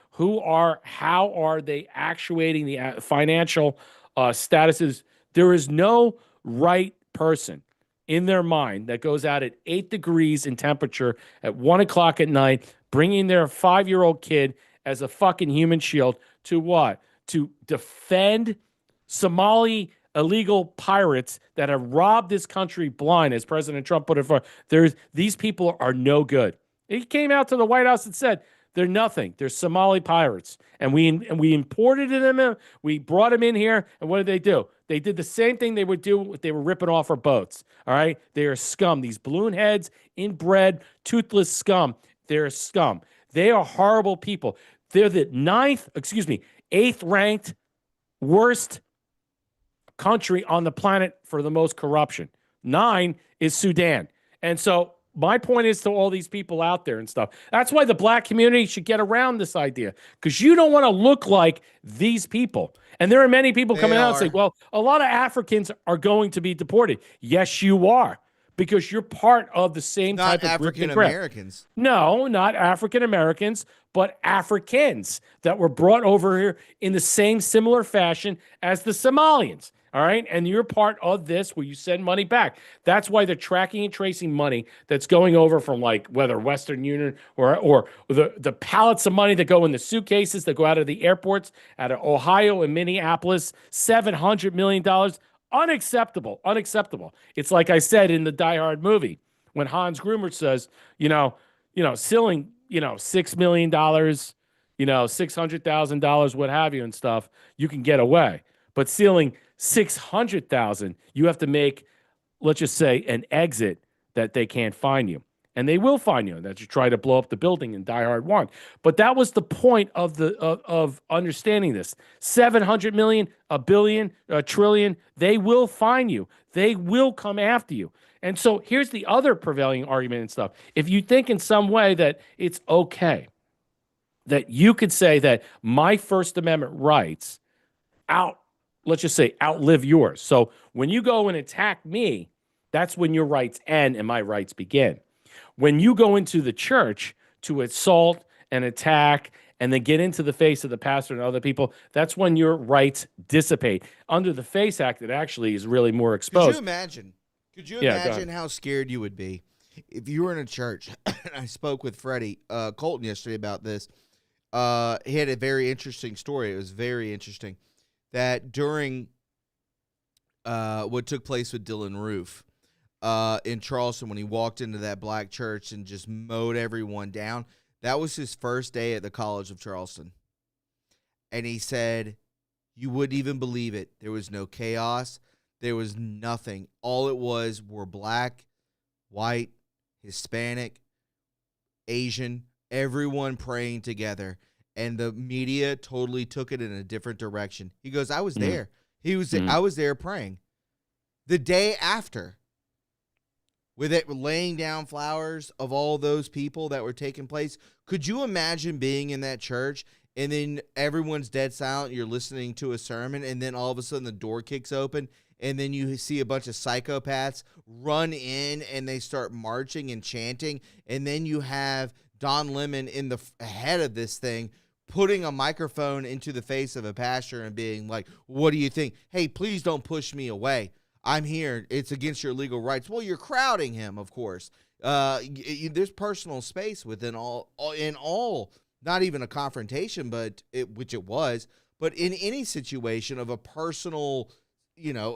how are they actuating the financial statuses. There is no right person in their mind that goes out at 8 degrees in temperature at 1 o'clock at night, bringing their 5-year-old kid as a fucking human shield to what? To defend Somali illegal pirates that have robbed this country blind, as President Trump put it forward. These people are no good. He came out to the White House and said, they're nothing. They're Somali pirates. And we imported them. We brought them in here. And what did they do? They did the same thing they would do if they were ripping off our boats. All right? They are scum. These balloon heads, inbred, toothless scum. They're scum. They are horrible people. They're the 8th ranked worst country on the planet for the most corruption. 9 is Sudan. And so my point is to all these people out there and stuff. That's why the black community should get around this idea, because you don't want to look like these people. And there are many people coming out and saying, well, a lot of Africans are going to be deported. Yes, you are, because you're part of the same type of African Americans. No, not African Americans, but Africans that were brought over here in the same similar fashion as the Somalians. All right. And you're part of this where you send money back. That's why they're tracking and tracing money that's going over from whether Western Union or the pallets of money that go in the suitcases that go out of the airports out of Ohio and Minneapolis, $700 million. Unacceptable. It's like I said in the Die Hard movie when Hans Gruber says, stealing, $6 million, $600,000, what have you and stuff, you can get away. But stealing $600,000, you have to make, let's just say, an exit that they can't find you. And they will find you. That you try to blow up the building in Die Hard 1. But that was the point of of understanding this. 700 million, a billion, a trillion, they will find you. They will come after you. And so here's the other prevailing argument and stuff. If you think in some way that it's okay, that you could say that my First Amendment rights let's just say outlive yours. So when you go and attack me, that's when your rights end and my rights begin. When you go into the church to assault and attack and then get into the face of the pastor and other people, that's when your rights dissipate. Under the FACE Act, it actually is really more exposed. Could you imagine? Could you Yeah, go imagine how scared you would be if you were in a church? I spoke with Freddie Colton yesterday about this. He had a very interesting story. It was very interesting that during what took place with Dylan Roof in Charleston, when he walked into that black church and just mowed everyone down, that was his first day at the College of Charleston. And he said, you wouldn't even believe it. There was no chaos. There was nothing. All it was were black, white, Hispanic, Asian, everyone praying together. And the media totally took it in a different direction. He goes, I was there. I was there praying. The day after, with it laying down flowers of all those people that were taking place, could you imagine being in that church and then everyone's dead silent, you're listening to a sermon, and then all of a sudden the door kicks open, and then you see a bunch of psychopaths run in and they start marching and chanting, and then you have Don Lemon in the head of this thing putting a microphone into the face of a pastor and being like, what do you think? Hey, please don't push me away. I'm here. It's against your legal rights. Well, you're crowding him, of course. There's personal space within all, not even a confrontation, which it was, but in any situation of a personal,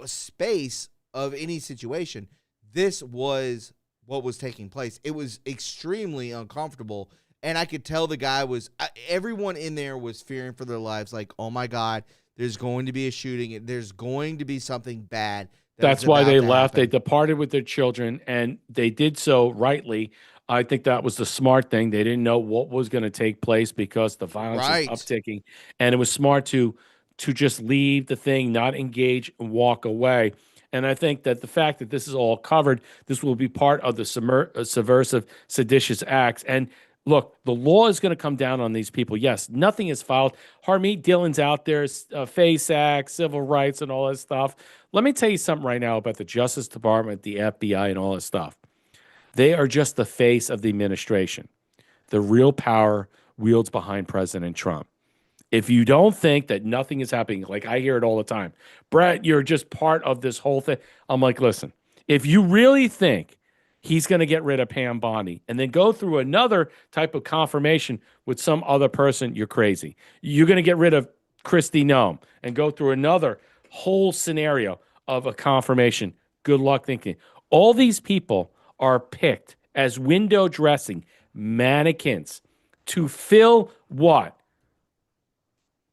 space of any situation, this was what was taking place. It was extremely uncomfortable, and I could tell the guy everyone in there was fearing for their lives, like, oh my God, there's going to be a shooting. There's going to be something bad. That's why they left. They departed with their children, and they did so rightly. I think that was the smart thing. They didn't know what was going to take place because the violence was upticking, and it was smart to just leave the thing, not engage, and walk away. And I think that the fact that this is all covered, this will be part of the subversive, seditious acts. And look, the law is going to come down on these people. Yes, nothing is filed. Harmeet Dillon's out there, FACE Act, civil rights, and all that stuff. Let me tell you something right now about the Justice Department, the FBI, and all this stuff. They are just the face of the administration. The real power wields behind President Trump. If you don't think that nothing is happening, like I hear it all the time, Brett, you're just part of this whole thing. I'm like, listen, if you really think he's going to get rid of Pam Bondi and then go through another type of confirmation with some other person, you're crazy. You're going to get rid of Kristi Noem and go through another whole scenario of a confirmation. Good luck thinking. All these people are picked as window dressing mannequins to fill what?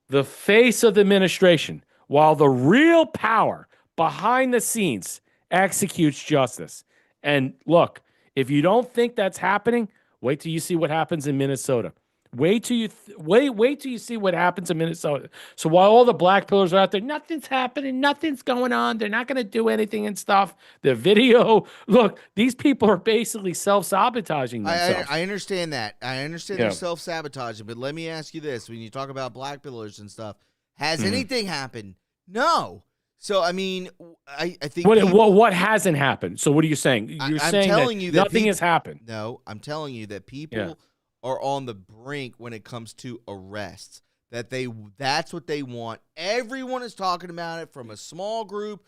The face of the administration, while the real power behind the scenes executes justice. And look, if you don't think that's happening, wait till you see what happens in Minnesota. Wait till you see what happens in Minnesota. So while all the black pillars are out there, nothing's happening, nothing's going on, they're not going to do anything and stuff. The video, look, these people are basically self-sabotaging themselves. I understand that. I understand they're self-sabotaging, but let me ask you this. When you talk about black pillars and stuff, has anything happened? No. So, I mean, I think... What hasn't happened? So what are you saying? You're saying that nothing has happened. No, I'm telling you that people are on the brink when it comes to arrests. That's what they want. Everyone is talking about it, from a small group,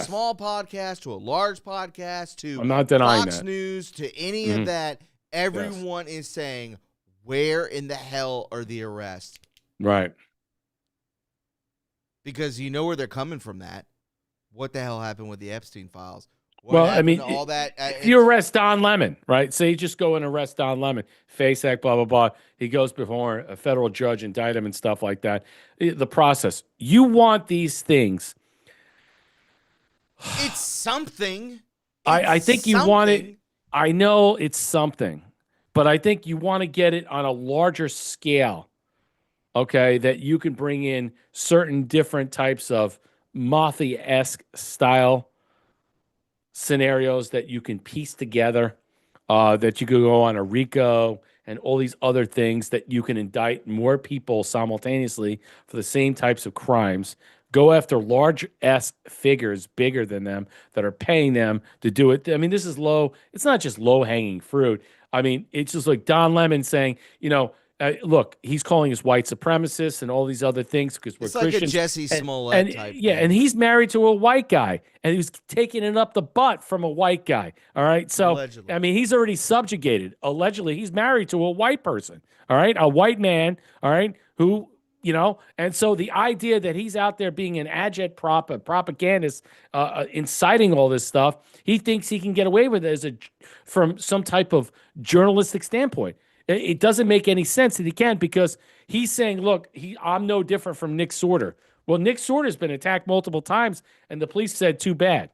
small podcast, to a large podcast, to I'm not denying Fox that. News, to any of that. Everyone is saying, where in the hell are the arrests? Right. Because you know where they're coming from that. What the hell happened with the Epstein files? All that. If you arrest Don Lemon, right? Say you just go and arrest Don Lemon, FACE Act, blah, blah, blah. He goes before a federal judge, indict him and stuff like that. The process. You want these things. It's something. I think you want it. I know it's something, but I think you want to get it on a larger scale, okay, that you can bring in certain different types of Mafia-esque style scenarios that you can piece together, that you could go on a RICO and all these other things that you can indict more people simultaneously for the same types of crimes. Go after large-esque figures bigger than them that are paying them to do it. I mean, this is low. It's not just low-hanging fruit. I mean, it's just like Don Lemon saying, look, he's calling us white supremacists and all these other things because we're It's like Christians. a Jesse Smollett type Yeah, thing. and he's married to a white guy, and he was taking it up the butt from a white guy. All right, so Allegedly. I mean, he's already subjugated. Allegedly, he's married to a white person. All right, a white man. All right, who. And so the idea that he's out there being an propagandist, inciting all this stuff, he thinks he can get away with it from some type of journalistic standpoint. It doesn't make any sense that he can, because he's saying, look, I'm no different from Nick Sorter. Well, Nick Sorter's been attacked multiple times, and the police said too bad.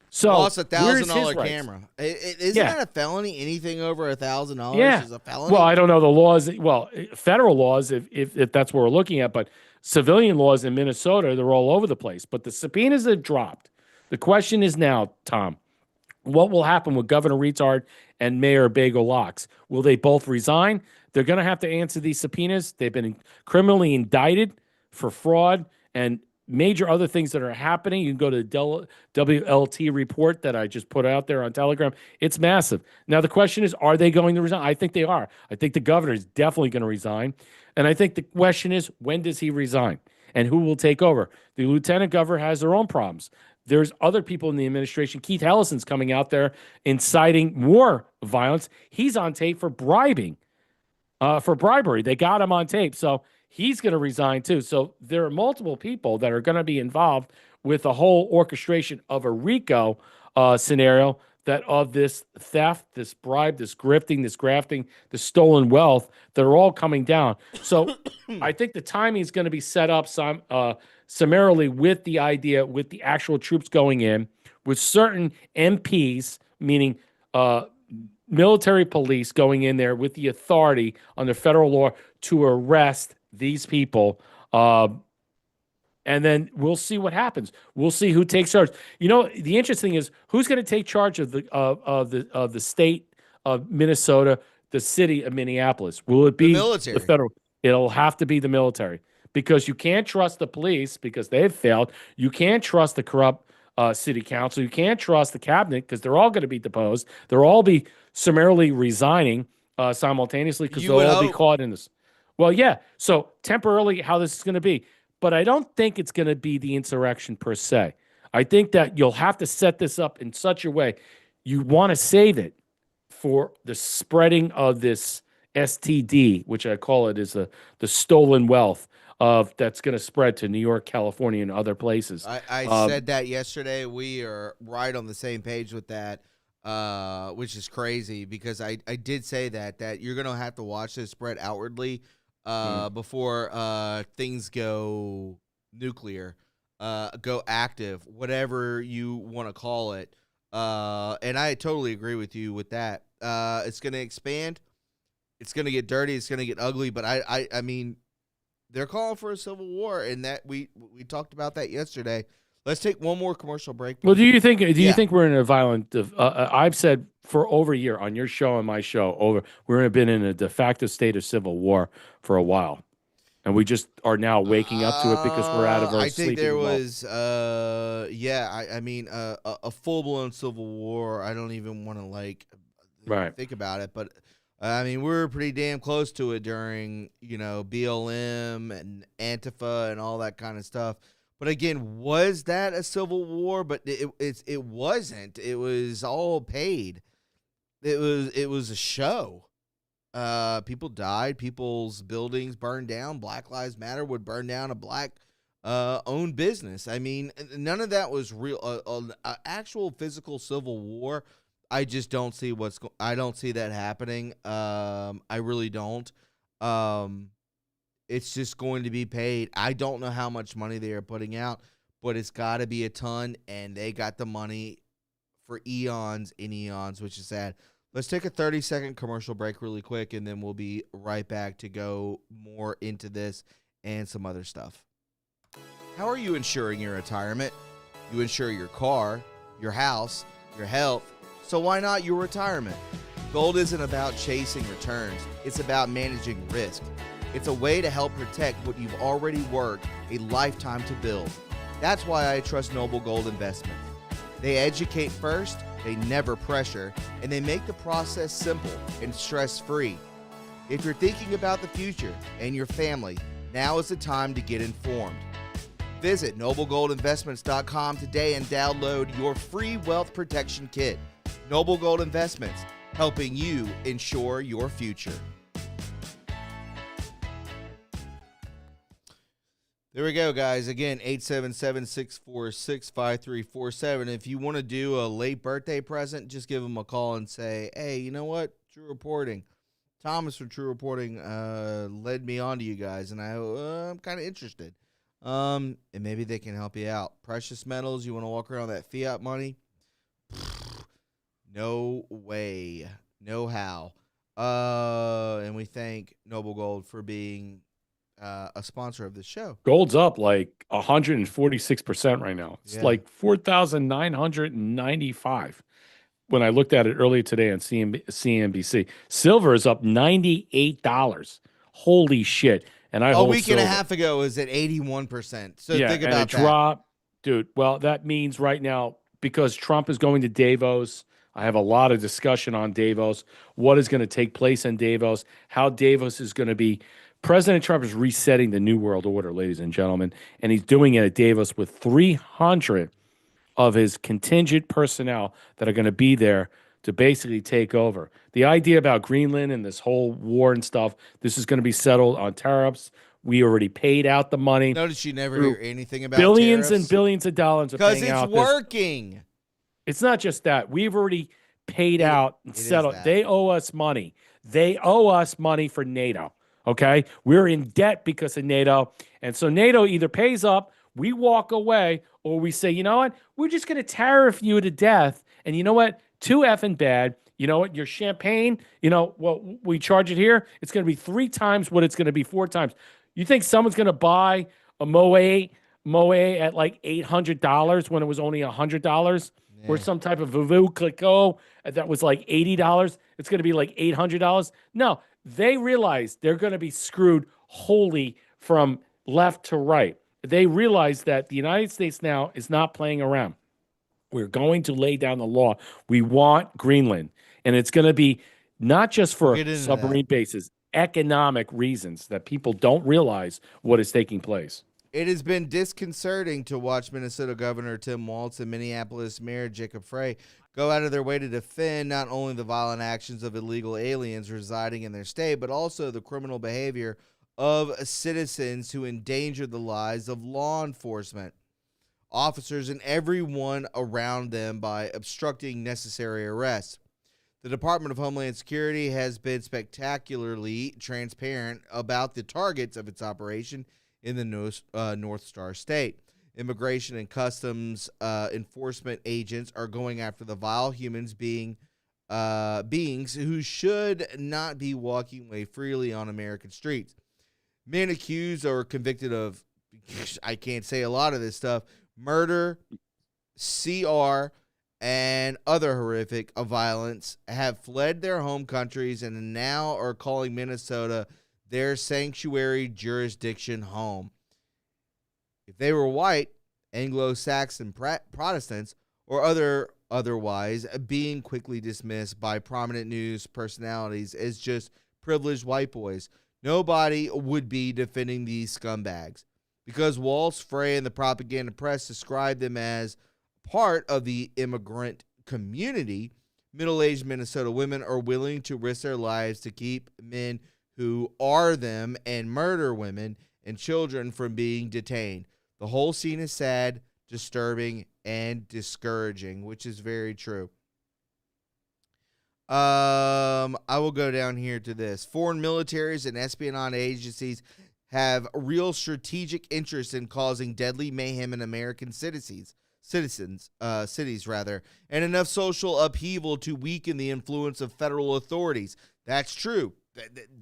So Lost where's his $1,000 rights? camera. Isn't Yeah. that a felony? Anything over $1,000 Yeah. is a felony? Well, I don't know the laws. Well, federal laws, if that's what we're looking at, but civilian laws in Minnesota, they're all over the place. But the subpoenas have dropped. The question is now, Tom, what will happen with Governor Retard and Mayor Bagel Locks? Will they both resign? They're going to have to answer these subpoenas. They've been criminally indicted for fraud and major other things that are happening. You can go to the WLT report that I just put out there on Telegram. It's massive. Now, the question is, are they going to resign? I think they are. I think the governor is definitely going to resign. And I think the question is, when does he resign? And who will take over? The lieutenant governor has their own problems. There's other people in the administration. Keith Ellison's coming out there inciting more violence. He's on tape for bribing, for bribery. They got him on tape. So he's going to resign too. So there are multiple people that are going to be involved with the whole orchestration of a RICO scenario, that of this theft, this bribe, this grifting, this grafting, the stolen wealth, that are all coming down. So I think the timing is going to be set up summarily with the idea, with the actual troops going in, with certain MPs, meaning military police going in there with the authority under federal law to arrest these people. And then we'll see what happens. We'll see who takes charge. The interesting is, who's going to take charge of the state of Minnesota, the city of Minneapolis? Will it be The military. the federal? It'll have to be the military, because you can't trust the police because they've failed. You can't trust the corrupt city council. You can't trust the cabinet because they're all going to be deposed. They'll all be summarily resigning simultaneously because You they'll would all be hope. caught in this. Well, yeah. So temporarily, how this is going to be. But I don't think it's going to be the insurrection per se. I think that you'll have to set this up in such a way. You want to save it for the spreading of this STD, which I call it, is the stolen wealth that's going to spread to New York, California, and other places. I said that yesterday. We are right on the same page with that, which is crazy, because I did say that you're going to have to watch this spread outwardly before things go nuclear, go active, whatever you want to call it. And I totally agree with you with that. It's going to expand. It's going to get dirty. It's going to get ugly. But I mean, they're calling for a civil war, and that we talked about that yesterday. Let's take one more commercial break. Well, do you think we're in a violent? I've said for over a year on your show and my show, we've been in a de facto state of civil war for a while, and we just are now waking up to it because we're out of our. I think there mode. was, I mean, a full blown civil war. I don't even want to think about it, but I mean, we were pretty damn close to it during BLM and Antifa and all that kind of stuff. But again, was that a civil war? But it wasn't. It was all paid. It was a show. People died. People's buildings burned down. Black Lives Matter would burn down a black owned business. I mean, none of that was real. Actual physical civil war. I just don't see I don't see that happening. I really don't. It's just going to be paid. I don't know how much money they are putting out, but it's got to be a ton, and they got the money for eons and eons, which is sad. Let's take a 30-second commercial break really quick, and then we'll be right back to go more into this and some other stuff. How are you insuring your retirement? You insure your car, your house, your health, so why not your retirement? Gold isn't about chasing returns. It's about managing risk. It's a way to help protect what you've already worked a lifetime to build. That's why I trust Noble Gold Investment. They educate first, they never pressure, and they make the process simple and stress-free. If you're thinking about the future and your family, now is the time to get informed. Visit noblegoldinvestments.com today and download your free wealth protection kit. Noble Gold Investments, helping you ensure your future. There we go, guys. Again, 877-646-5347. If you want to do a late birthday present, just give them a call and say, hey, you know what? True Reporting. Thomas from True Reporting led me on to you guys, and I'm kind of interested. And maybe they can help you out. Precious metals, you want to walk around that fiat money? No way. No how. And we thank Noble Gold for being a sponsor of this show. Gold's up like 146% right now. It's Yeah. like 4,995 when I looked at it earlier today on CNBC. Silver is up $98. Holy shit. And I A hold week and a silver. half ago, it was at 81%. So Yeah, think and about it that. dropped. Dude, well, that means right now, because Trump is going to Davos, I have a lot of discussion on Davos, what is going to take place in Davos, how Davos is going to be. President Trump is resetting the New World Order, ladies and gentlemen, and he's doing it at Davos with 300 of his contingent personnel that are going to be there to basically take over. The idea about Greenland and this whole war and stuff, this is going to be settled on tariffs. We already paid out the money. Notice you never hear anything about billions tariffs. and billions of dollars are Because paying it's out. working. It's not just that. We've already paid out and it is settled. that. They owe us money. They owe us money for NATO. Okay? We're in debt because of NATO. And so NATO either pays up, we walk away, or we say, you know what? We're just going to tariff you to death. And you know what? Too effing bad. You know what? Your champagne, we charge it here. It's going to be 3 times what it's going to be 4 times. You think someone's going to buy a Moët at like $800 when it was only $100? Yeah. Or some type of Veuve Clicquot that was like $80? It's going to be like $800? No, they realize they're going to be screwed wholly from left to right. They realize that the United States now is not playing around. We're going to lay down the law. We want Greenland. And it's going to be not just for Get into submarine bases, economic reasons that people don't realize what is taking place. It has been disconcerting to watch Minnesota Governor Tim Walz and Minneapolis Mayor Jacob Frey go out of their way to defend not only the violent actions of illegal aliens residing in their state, but also the criminal behavior of citizens who endanger the lives of law enforcement officers and everyone around them by obstructing necessary arrests. The Department of Homeland Security has been spectacularly transparent about the targets of its operation in the North Star State. Immigration and Customs enforcement agents are going after the vile beings who should not be walking away freely on American streets. Men accused or convicted of, I can't say a lot of this stuff, murder, CR, and other horrific violence have fled their home countries and now are calling Minnesota their sanctuary jurisdiction home. If they were white, Anglo-Saxon Protestants, or otherwise being quickly dismissed by prominent news personalities as just privileged white boys, nobody would be defending these scumbags. Because Walz, Frey, and the propaganda press describe them as part of the immigrant community, middle-aged Minnesota women are willing to risk their lives to keep men who are them and murder women and children from being detained. The whole scene is sad, disturbing, and discouraging, which is very true. I will go down here to this. Foreign militaries and espionage agencies have real strategic interest in causing deadly mayhem in American cities, and enough social upheaval to weaken the influence of federal authorities. That's true.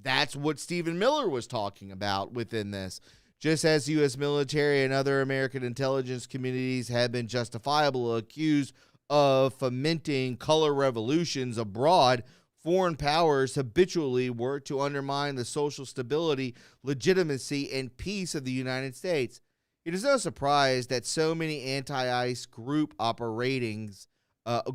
That's what Stephen Miller was talking about within this. Just as the U.S. military and other American intelligence communities have been justifiably accused of fomenting color revolutions abroad, foreign powers habitually work to undermine the social stability, legitimacy, and peace of the United States. It is no surprise that so many anti-ICE group operations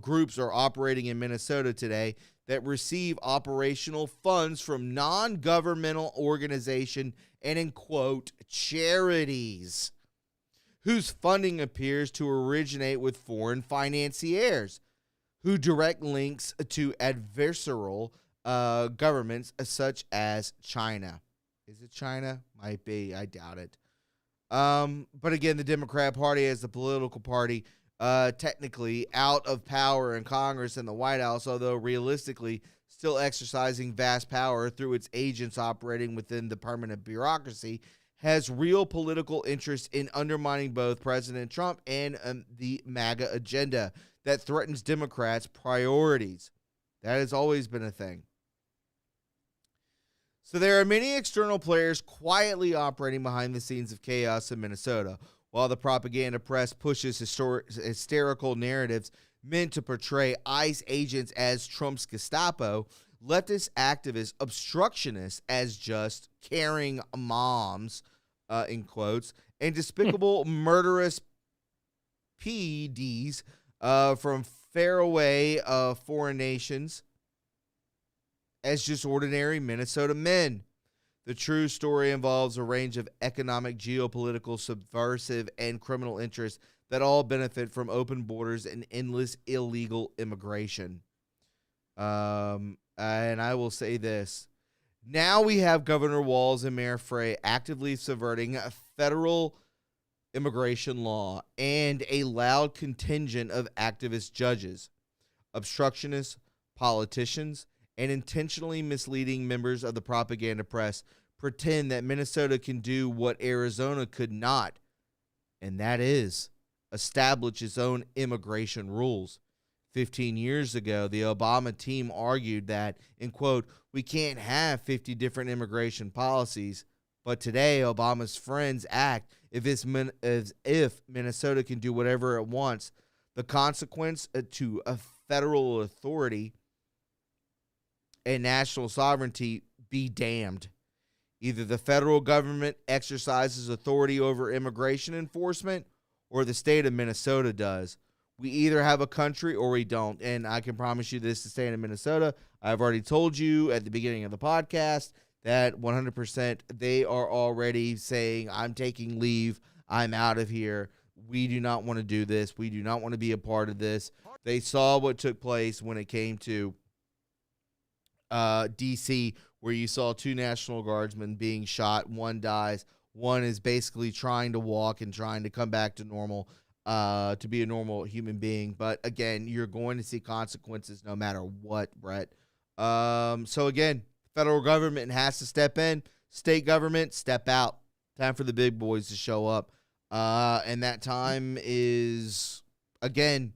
groups are operating in Minnesota today that receive operational funds from non-governmental organization and, in quote, charities, whose funding appears to originate with foreign financiers who direct links to adversarial governments such as China. Is it China? Might be. I doubt it. But again, the Democrat Party as the political party, technically out of power in Congress and the White House, although realistically still exercising vast power through its agents operating within the permanent bureaucracy, has real political interest in undermining both President Trump and the MAGA agenda that threatens Democrats' priorities. That has always been a thing. So there are many external players quietly operating behind the scenes of chaos in Minnesota, while the propaganda press pushes hysterical narratives meant to portray ICE agents as Trump's Gestapo, leftist activists, obstructionists as just caring moms, in quotes, and despicable murderous PEDs from faraway foreign nations as just ordinary Minnesota men. The true story involves a range of economic, geopolitical, subversive, and criminal interests that all benefit from open borders and endless illegal immigration. And I will say this. Now we have Governor Walz and Mayor Frey actively subverting a federal immigration law and a loud contingent of activist judges, obstructionists, politicians, and intentionally misleading members of the propaganda press pretend that Minnesota can do what Arizona could not, and that is establish its own immigration rules. 15 years ago, the Obama team argued that, in quote, we can't have 50 different immigration policies, but today Obama's friends act as if Minnesota can do whatever it wants. The consequence to a federal authority and national sovereignty be damned. Either the federal government exercises authority over immigration enforcement or the state of Minnesota does. We either have a country or we don't, and I can promise you this, the state of Minnesota, I've already told you at the beginning of the podcast that 100% they are already saying, I'm taking leave, I'm out of here, we do not want to do this, we do not want to be a part of this. They saw what took place when it came to D.C., where you saw 2 National Guardsmen being shot. One dies. One is basically trying to walk and trying to come back to normal, to be a normal human being. But again, you're going to see consequences no matter what, Brett. So again, federal government has to step in. State government, step out. Time for the big boys to show up. And that time is, again,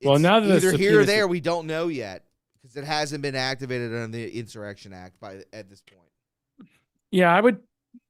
well, now that either here or there, we don't know yet. Because it hasn't been activated under the Insurrection Act at this point. Yeah,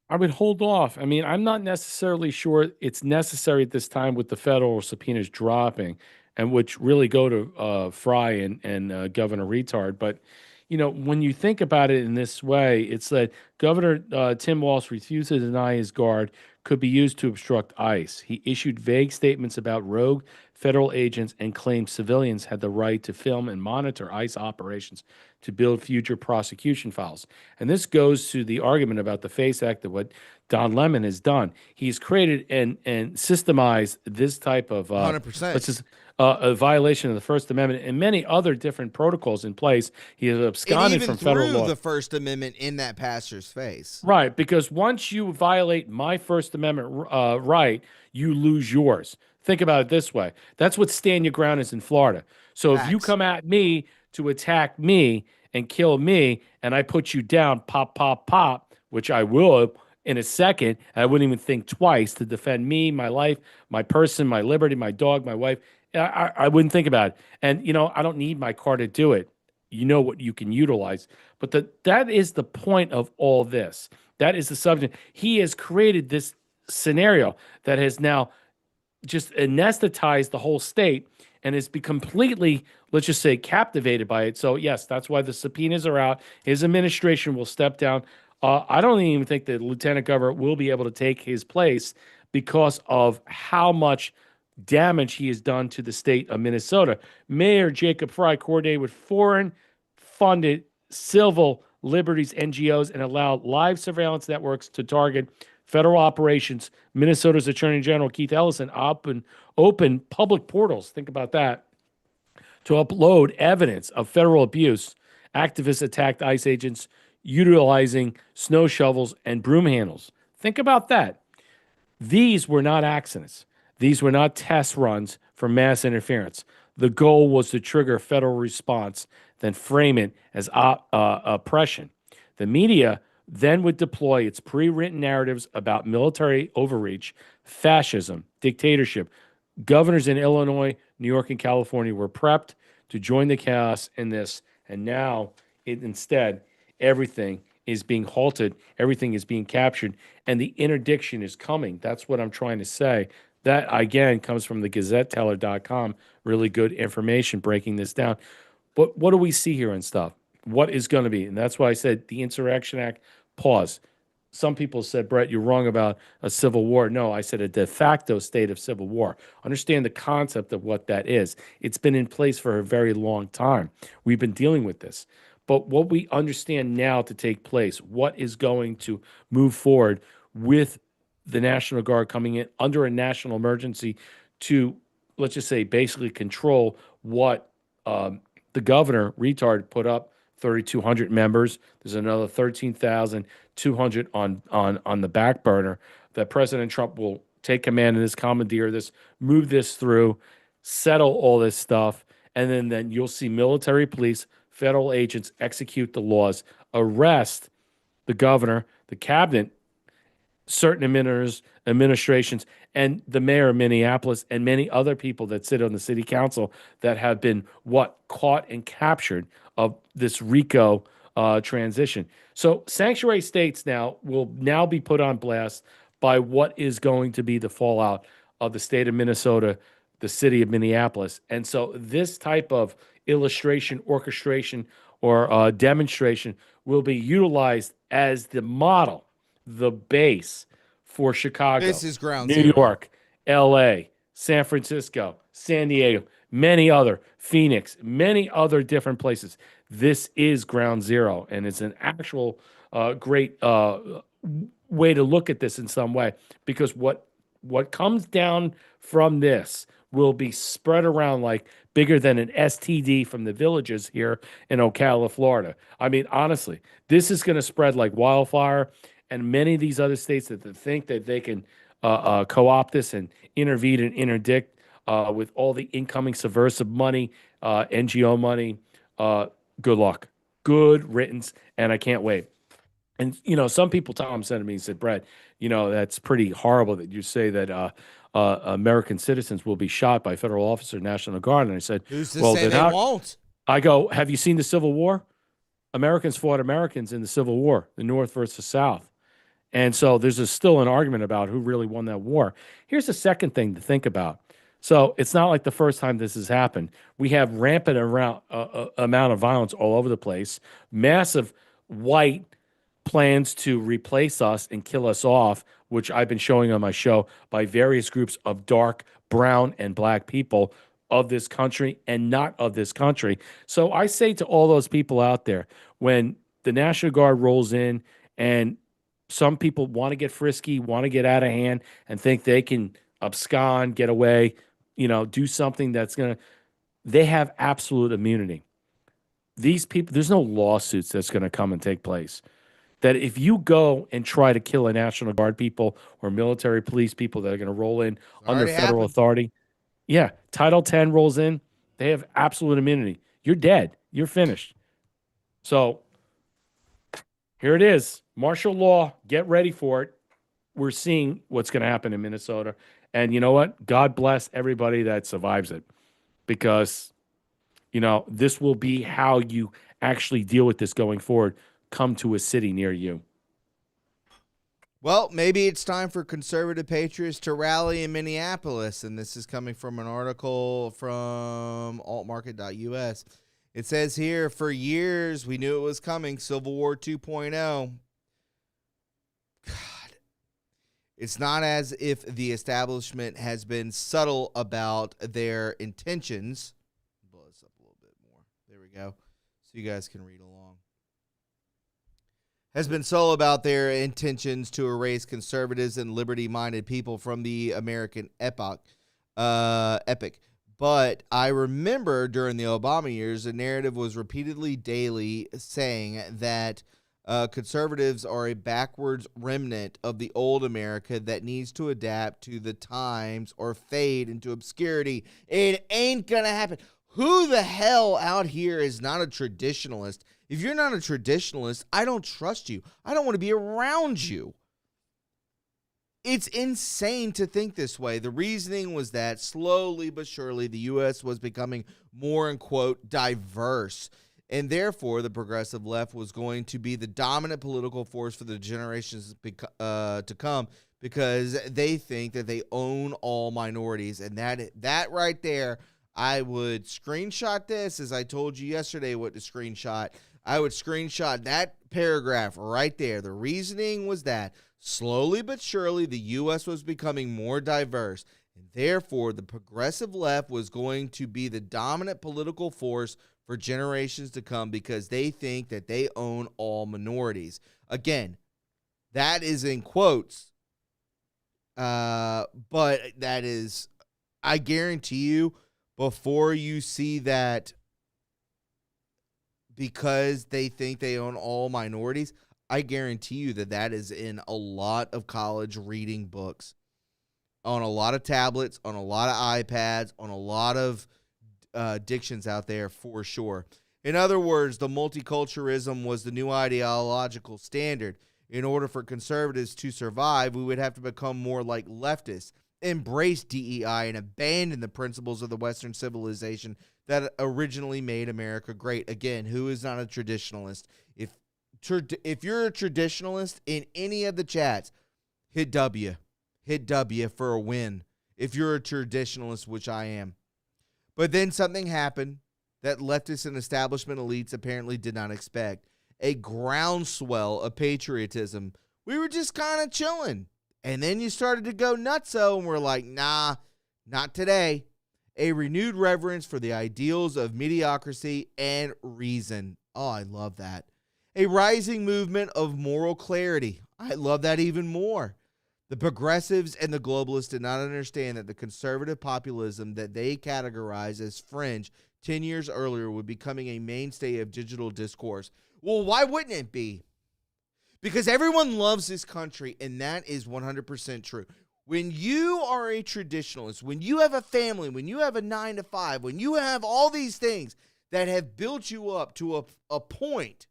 I would hold off. I mean, I'm not necessarily sure it's necessary at this time with the federal subpoenas dropping, and which really go to Fry and Governor Retard. But you know, when you think about it in this way, it's that Governor Tim Walz refused to deny his guard could be used to obstruct ICE. He issued vague statements about rogue federal agents and claimed civilians had the right to film and monitor ICE operations to build future prosecution files. And this goes to the argument about the FACE Act of what Don Lemon has done. He's created and systemized this type of 100%. A violation of the First Amendment and many other different protocols in place. He has absconded from federal law. The First Amendment in that pastor's face. Right, because once you violate my First Amendment right, you lose yours. Think about it this way. That's what stand your ground is in Florida. So if you come at me to attack me and kill me, and I put you down, pop, pop, pop, which I will in a second, I wouldn't even think twice to defend me, my life, my person, my liberty, my dog, my wife. I wouldn't think about it. And, you know, I don't need my car to do it. You know what you can utilize. But that is the point of all this. That is the subject. He has created this scenario that has now just anesthetized the whole state and has been completely, let's just say, captivated by it. So, yes, that's why the subpoenas are out. His administration will step down. I don't even think the lieutenant governor will be able to take his place because of how much damage he has done to the state of Minnesota. Mayor Jacob Fry coordinated with foreign-funded civil liberties NGOs and allowed live surveillance networks to target federal operations. Minnesota's Attorney General Keith Ellison open public portals. Think about that. To upload evidence of federal abuse. Activists attacked ICE agents utilizing snow shovels and broom handles. Think about that. These were not accidents. These were not test runs for mass interference. The goal was to trigger federal response, then frame it as oppression. The media then would deploy its pre-written narratives about military overreach, fascism, dictatorship. Governors in Illinois, New York, and California were prepped to join the chaos in this, and now instead, everything is being halted, everything is being captured, and the interdiction is coming. That's what I'm trying to say. That, again, comes from the GazetteTeller.com. Really good information breaking this down. But what do we see here and stuff? What is going to be? And that's why I said the Insurrection Act, pause. Some people said, Brett, you're wrong about a civil war. No, I said a de facto state of civil war. Understand the concept of what that is. It's been in place for a very long time. We've been dealing with this. But what we understand now to take place, what is going to move forward with the National Guard coming in under a national emergency to, let's just say, basically control what the governor, retard, put up, 3,200 members. There's another 13,200 on the back burner that President Trump will take command of this, commandeer this, move this through, settle all this stuff, and then you'll see military police, federal agents execute the laws, arrest the governor, the cabinet, certain administrations, and the mayor of Minneapolis, and many other people that sit on the city council that have been caught and captured of this RICO transition. So sanctuary states now will now be put on blast by what is going to be the fallout of the state of Minnesota, the city of Minneapolis. And so this type of illustration, orchestration, or demonstration will be utilized as the model, the base for Chicago, This is ground New zero. York, L.A., San Francisco, San Diego, many other, Phoenix, many other different places. This is ground zero, and it's an actual great way to look at this in some way, because what comes down from this will be spread around like bigger than an STD from the villages here in Ocala, Florida. I mean, honestly, this is going to spread like wildfire, and many of these other states that think that they can co-opt this and intervene and interdict with all the incoming subversive money, NGO money, good luck. Good riddance, and I can't wait. And, some people, Tom said to me, he said, Brett, that's pretty horrible that you say that American citizens will be shot by federal officers, National Guard. And I said, Who's to well, say they won't? I go, have you seen the Civil War? Americans fought Americans in the Civil War, the North versus South. And so there's still an argument about who really won that war. Here's the second thing to think about. So it's not like the first time this has happened. We have rampant amount of violence all over the place, massive white plans to replace us and kill us off, which I've been showing on my show, by various groups of dark, brown, and black people of this country and not of this country. So I say to all those people out there, when the National Guard rolls in and some people want to get frisky, want to get out of hand, and think they can abscond, get away, do something that's going to, they have absolute immunity. These people, there's no lawsuits that's going to come and take place. That if you go and try to kill a National Guard people or military police people that are going to roll in under federal authority, yeah, Title 10 rolls in, they have absolute immunity. You're dead. You're finished. So here it is. Martial law. Get ready for it. We're seeing what's going to happen in Minnesota. And you know what? God bless everybody that survives it, because, this will be how you actually deal with this going forward. Come to a city near you. Well, maybe it's time for conservative patriots to rally in Minneapolis, and this is coming from an article from altmarket.us. It says here, for years we knew it was coming, Civil War 2.0. God, It's not as if the establishment has been subtle about their intentions. Blow this up a little bit more. There we go. So you guys can read along. Has been subtle about their intentions to erase conservatives and liberty-minded people from the American epic. But I remember during the Obama years, the narrative was repeatedly daily saying that conservatives are a backwards remnant of the old America that needs to adapt to the times or fade into obscurity. It ain't gonna happen. Who the hell out here is not a traditionalist? If you're not a traditionalist, I don't trust you. I don't want to be around you. It's insane to think this way. The reasoning was that slowly but surely the U.S. was becoming more, in quote, diverse. And therefore, the progressive left was going to be the dominant political force for the generations to come because they think that they own all minorities. And that right there, I would screenshot this, as I told you yesterday what to screenshot. I would screenshot that paragraph right there. The reasoning was that slowly but surely the U.S. was becoming more diverse, and therefore the progressive left was going to be the dominant political force for generations to come because they think that they own all minorities. Again, that is in quotes, but that is, I guarantee you, before you see that because they think they own all minorities, I guarantee you that is in a lot of college reading books, on a lot of tablets, on a lot of iPads, on a lot of dictions out there for sure. In other words, the multiculturalism was the new ideological standard. In order for conservatives to survive, we would have to become more like leftists, embrace DEI, and abandon the principles of the Western civilization that originally made America great. Again, who is not a traditionalist? If you're a traditionalist in any of the chats, hit W. Hit W for a win. If you're a traditionalist, which I am. But then something happened that leftists and establishment elites apparently did not expect. A groundswell of patriotism. We were just kind of chilling. And then you started to go nutso, and we're like, nah, not today. A renewed reverence for the ideals of mediocrity and reason. Oh, I love that. A rising movement of moral clarity. I love that even more. The progressives and the globalists did not understand that the conservative populism that they categorize as fringe 10 years earlier would be becoming a mainstay of digital discourse. Well, why wouldn't it be? Because everyone loves this country, and that is 100% true. When you are a traditionalist, when you have a family, when you have a 9-to-5, when you have all these things that have built you up to a point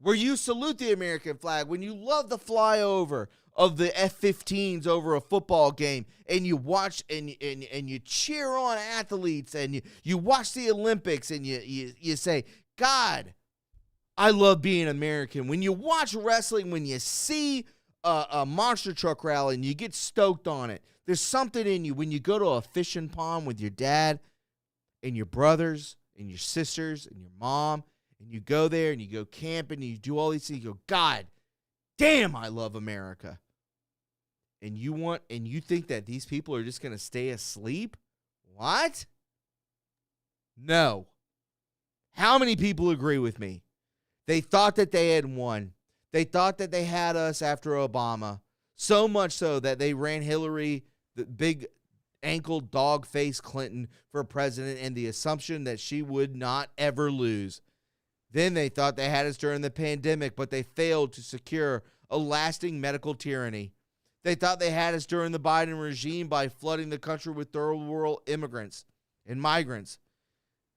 where you salute the American flag, when you love the flyover of the F-15s over a football game, and you watch and you cheer on athletes, and you watch the Olympics, and you say, God, I love being American. When you watch wrestling, when you see a monster truck rally and you get stoked on it, there's something in you. When you go to a fishing pond with your dad and your brothers and your sisters and your mom, and you go there and you go camping and you do all these things, you go, God damn, I love America. And you think that these people are just going to stay asleep? What? No. How many people agree with me? They thought that they had won. They thought that they had us after Obama, so much so that they ran Hillary, the big ankle dog face Clinton, for president, and the assumption that she would not ever lose. Then they thought they had us during the pandemic, but they failed to secure a lasting medical tyranny. They thought they had us during the Biden regime by flooding the country with third world immigrants and migrants.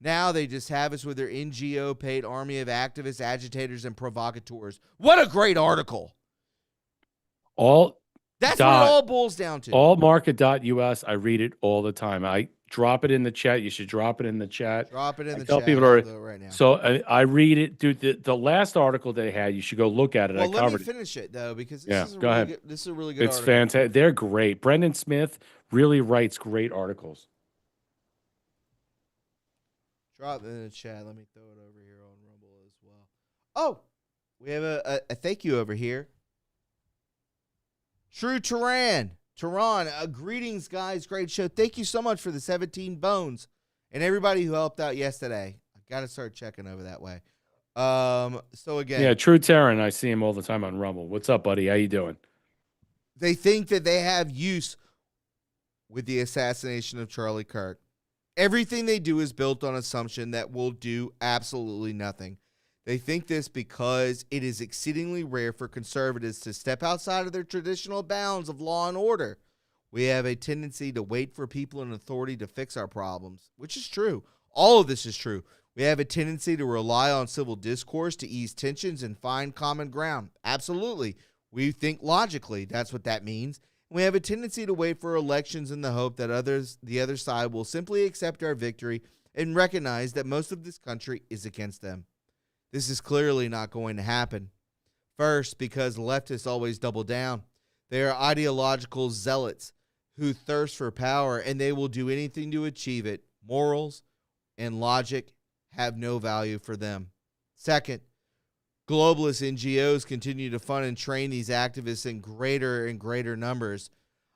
Now they just have us with their NGO-paid army of activists, agitators, and provocateurs. What a great article. That's what it all boils down to. Allmarket.us. I read it all the time. I drop it in the chat. You should drop it in the chat. Drop it in the tell chat. People I'll do it right now. So I read it. Dude, the last article they had, you should go look at it. Well, I covered let me finish it, though, because this is go ahead. this is a really good It's article. fantastic. They're great. Brendan Smith really writes great articles. Drop it in the chat. Let me throw it over here on Rumble as well. Oh, we have a thank you over here. Tehran, greetings, guys. Great show. Thank you so much for the 17 bones and everybody who helped out yesterday. I got to start checking over that way. So again, Yeah, True Terran. I see him all the time on Rumble. What's up, buddy? How you doing? they think that they have use with the assassination of Charlie Kirk. Everything they do is built on assumption that will do absolutely nothing. They think this because it is exceedingly rare for conservatives to step outside of their traditional bounds of law and order. We have a tendency to wait for people in authority to fix our problems, which is true. All of this is true. We have a tendency to rely on civil discourse to ease tensions and find common ground. Absolutely. We think logically. That's what that means. We have a tendency to wait for elections in the hope that the other side will simply accept our victory and recognize that most of this country is against them. This is clearly not going to happen. First, because leftists always double down. They are ideological zealots who thirst for power, and they will do anything to achieve it. Morals and logic have no value for them. Second, globalist NGOs continue to fund and train these activists in greater and greater numbers.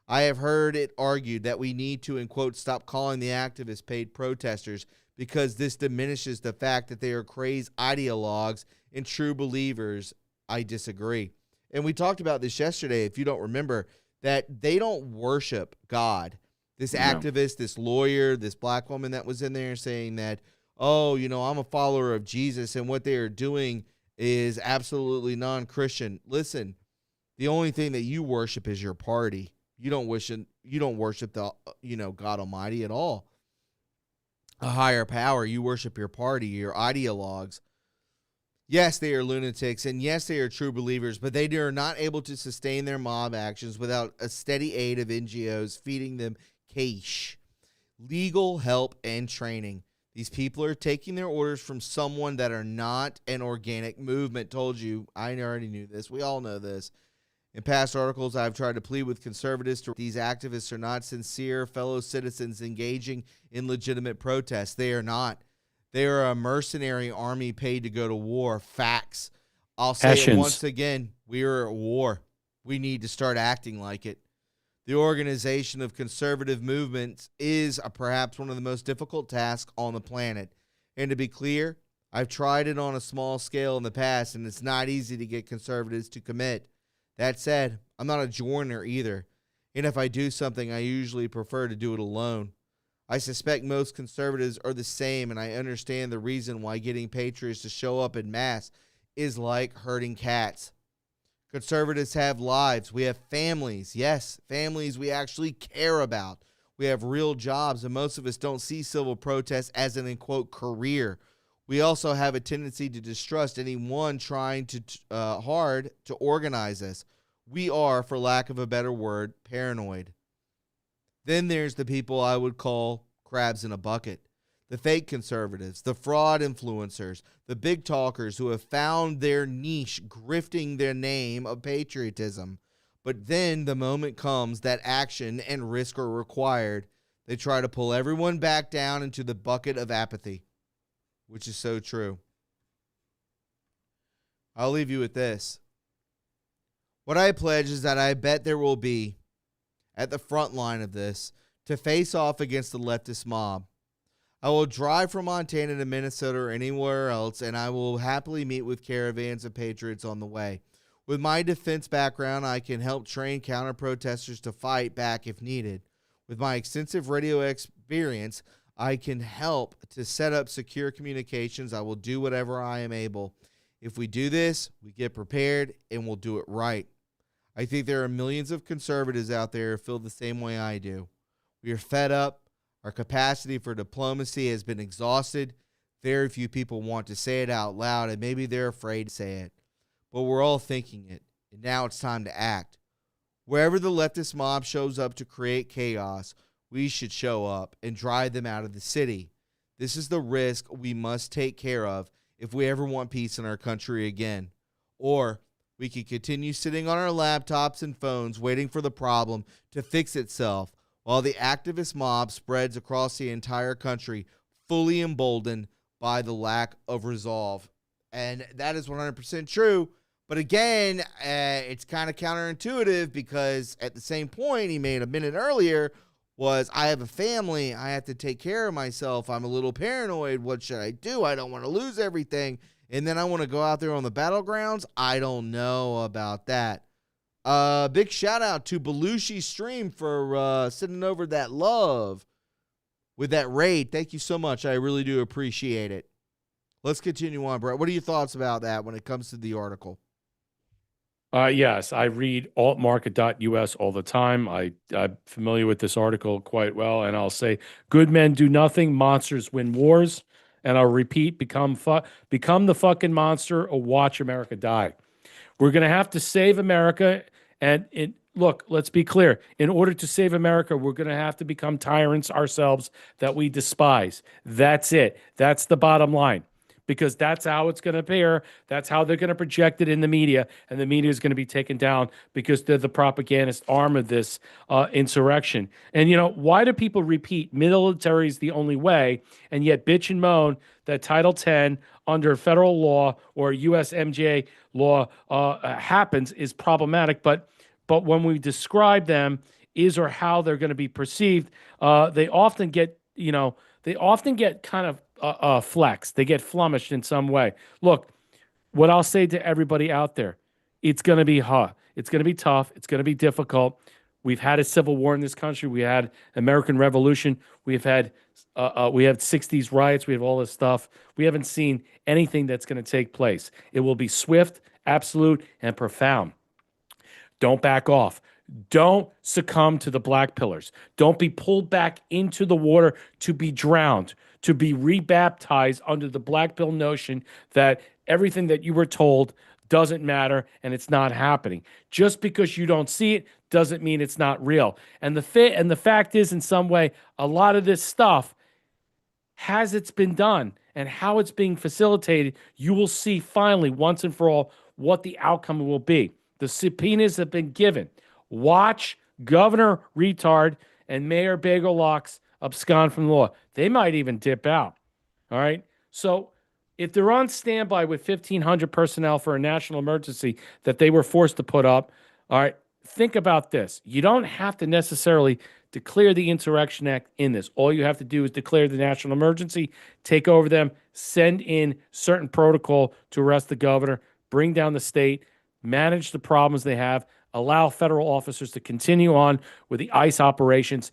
I have heard it argued that we need to, in quote, stop calling the activists paid protesters because this diminishes the fact that they are crazed ideologues and true believers. I disagree. And we talked about this yesterday, if you don't remember, that they don't worship God. This activist, this lawyer, this black woman that was in there saying that, oh, I'm a follower of Jesus, and what they are doing is absolutely non-Christian. Listen, the only thing that you worship is your party. You don't worship the God Almighty at all. A higher power. You worship your party, your ideologues. Yes, they are lunatics, and yes, they are true believers, but they are not able to sustain their mob actions without a steady aid of NGOs feeding them cash, legal help, and training. These people are taking their orders from someone that are not an organic movement. Told you, I already knew this. We all know this. In past articles, I've tried to plead with conservatives. These activists are not sincere fellow citizens engaging in legitimate protests. They are not. They are a mercenary army paid to go to war. Facts. I'll say it once again. We are at war. We need to start acting like it. The organization of conservative movements is perhaps one of the most difficult tasks on the planet. And to be clear, I've tried it on a small scale in the past, and it's not easy to get conservatives to commit. That said, I'm not a joiner either. And if I do something, I usually prefer to do it alone. I suspect most conservatives are the same, and I understand the reason why getting patriots to show up en masse is like herding cats. Conservatives have lives. We have families. Yes, families we actually care about. We have real jobs, and most of us don't see civil protests as an, in quote, career. We also have a tendency to distrust anyone trying to hard to organize us. We are, for lack of a better word, paranoid. Then there's the people I would call crabs in a bucket. The fake conservatives, the fraud influencers, the big talkers who have found their niche grifting their name of patriotism. But then the moment comes that action and risk are required. They try to pull everyone back down into the bucket of apathy, which is so true. I'll leave you with this. What I pledge is that I bet there will be, at the front line of this, to face off against the leftist mob. I will drive from Montana to Minnesota or anywhere else, and I will happily meet with caravans of patriots on the way. With my defense background, I can help train counter-protesters to fight back if needed. With my extensive radio experience, I can help to set up secure communications. I will do whatever I am able. If we do this, we get prepared, and we'll do it right. I think there are millions of conservatives out there who feel the same way I do. We are fed up. Our capacity for diplomacy has been exhausted. Very few people want to say it out loud, and maybe they're afraid to say it. But we're all thinking it, and now it's time to act. Wherever the leftist mob shows up to create chaos, we should show up and drive them out of the city. This is the risk we must take care of if we ever want peace in our country again. Or we could continue sitting on our laptops and phones waiting for the problem to fix itself while the activist mob spreads across the entire country, fully emboldened by the lack of resolve. And that is 100% true, But again, it's kind of counterintuitive because at the same point he made a minute earlier was, I have a family. I have to take care of myself. I'm a little paranoid. What should I do? I don't want to lose everything. And then I want to go out there on the battlegrounds. I don't know about that. Big shout out to Belushi Stream for sending over that love with that raid. Thank you so much. I really do appreciate it. Let's continue on, Brett. What are your thoughts about that when it comes to the article? Yes, I read altmarket.us all the time. I'm familiar with this article quite well, and I'll say, good men do nothing, monsters win wars. And I'll repeat, become the fucking monster or watch America die. We're going to have to save America. And look, let's be clear. In order to save America, we're going to have to become tyrants ourselves that we despise. That's it. That's the bottom line. Because that's how it's going to appear. That's how they're going to project it in the media. And the media is going to be taken down because they're the propagandist arm of this insurrection. And, why do people repeat military is the only way, and yet bitch and moan that Title 10 under federal law or USMJ law happens is problematic. But when we describe them is or how they're going to be perceived, they often get kind of flexed. They get flummoxed in some way. Look, what I'll say to everybody out there, it's going to be hard. It's going to be tough. It's going to be difficult. We've had a civil war in this country. We had American Revolution. We have 60s riots. We have all this stuff. We haven't seen anything that's going to take place. It will be swift, absolute, and profound. Don't back off. Don't succumb to the black pillars. Don't be pulled back into the water to be drowned, to be rebaptized under the black pill notion that everything that you were told doesn't matter and it's not happening. Just because you don't see it doesn't mean it's not real. And the fact is, in some way, a lot of this stuff, has it's been done and how it's being facilitated, you will see finally, once and for all, what the outcome will be. The subpoenas have been given. Watch Governor Retard and Mayor Bagel-Locks abscond from the law. They might even dip out. All right? So if they're on standby with 1,500 personnel for a national emergency that they were forced to put up, all right, think about this. You don't have to necessarily declare the Insurrection Act in this. All you have to do is declare the national emergency, take over them, send in certain protocol to arrest the governor, bring down the state, manage the problems they have, allow federal officers to continue on with the ICE operations,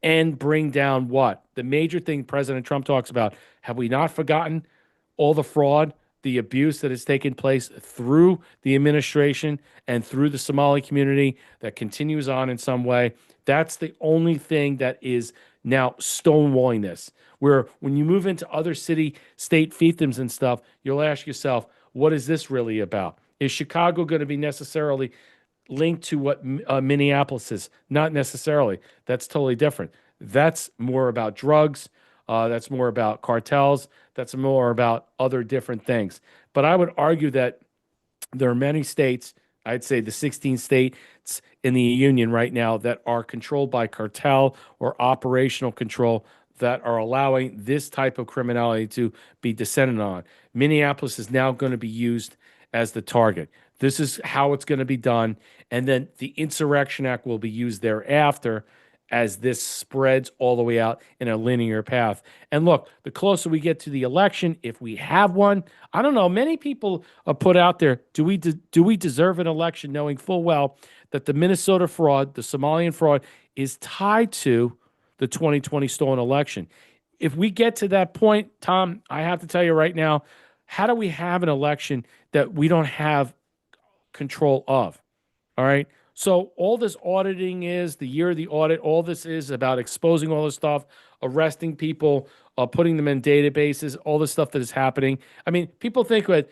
and bring down what? The major thing President Trump talks about. Have we not forgotten all the fraud, the abuse that has taken place through the administration and through the Somali community that continues on in some way? That's the only thing that is now stonewalling this. Where when you move into other city-state fiefdoms and stuff, you'll ask yourself, what is this really about? Is Chicago going to be necessarily linked to what Minneapolis is? Not necessarily. That's totally different. That's more about drugs. That's more about cartels. That's more about other different things. But I would argue that there are many states, I'd say the 16 states in the union right now, that are controlled by cartel or operational control that are allowing this type of criminality to be descended on. Minneapolis is now going to be used as the target. This is how it's going to be done. And then the Insurrection Act will be used thereafter as this spreads all the way out in a linear path. And look, the closer we get to the election, if we have one, I don't know, many people are put out there, do we deserve an election, knowing full well that the Minnesota fraud, the Somalian fraud, is tied to the 2020 stolen election. If we get to that point, Tom, I have to tell you right now, how do we have an election that we don't have control of? All right. So all this auditing is, the year of the audit, all this is about exposing all this stuff, arresting people, putting them in databases, all this stuff that is happening. I mean, people think that,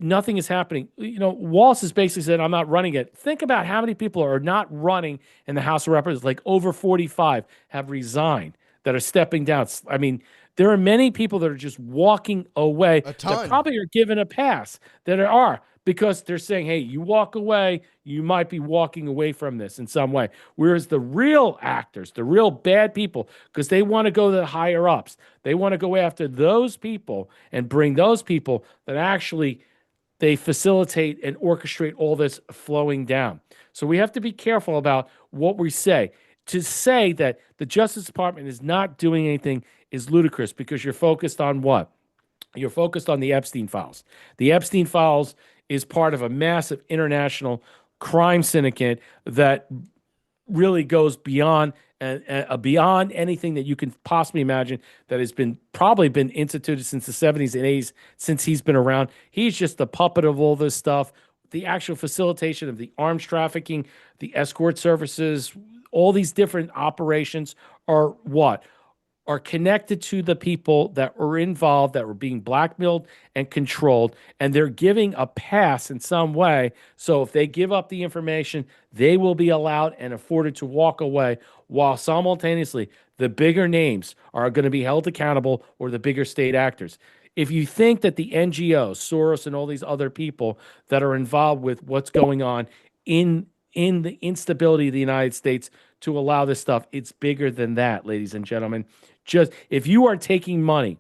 nothing is happening. Walsh has basically said, I'm not running it. Think about how many people are not running in the House of Representatives, like over 45 have resigned, that are stepping down. I mean, there are many people that are just walking away that probably are given a pass, that are, because they're saying, hey, you walk away, you might be walking away from this in some way. Whereas the real actors, the real bad people, because they want to go to the higher ups, they want to go after those people and bring those people that actually they facilitate and orchestrate all this flowing down. So we have to be careful about what we say. To say that the Justice Department is not doing anything is ludicrous, because you're focused on what? You're focused on the Epstein files. The Epstein files is part of a massive international crime syndicate that really goes beyond beyond anything that you can possibly imagine, that has been probably been instituted since the 70s and 80s, since he's been around. He's just the puppet of all this stuff. The actual facilitation of the arms trafficking, the escort services, all these different operations are what? Are connected to the people that were involved, that were being blackmailed and controlled, and they're giving a pass in some way. So if they give up the information, they will be allowed and afforded to walk away, while simultaneously the bigger names are going to be held accountable, or the bigger state actors. If you think that the NGOs, Soros and all these other people that are involved with what's going on in the instability of the United States to allow this stuff, it's bigger than that, ladies and gentlemen. Just if you are taking money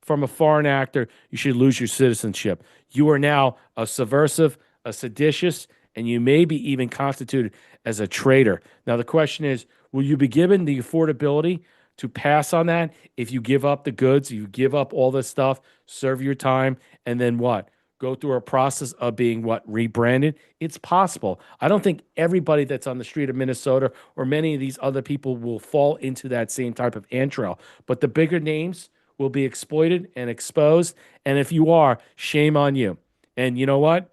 from a foreign actor, you should lose your citizenship. You are now a subversive, a seditious, and you may be even constituted as a traitor. Now, the question is, will you be given the affordability to pass on that if you give up the goods, you give up all this stuff, serve your time, and then what? Go through a process of being what? Rebranded? It's possible. I don't think everybody that's on the street of Minnesota or many of these other people will fall into that same type of entrail. But the bigger names will be exploited and exposed. And if you are, shame on you. And you know what?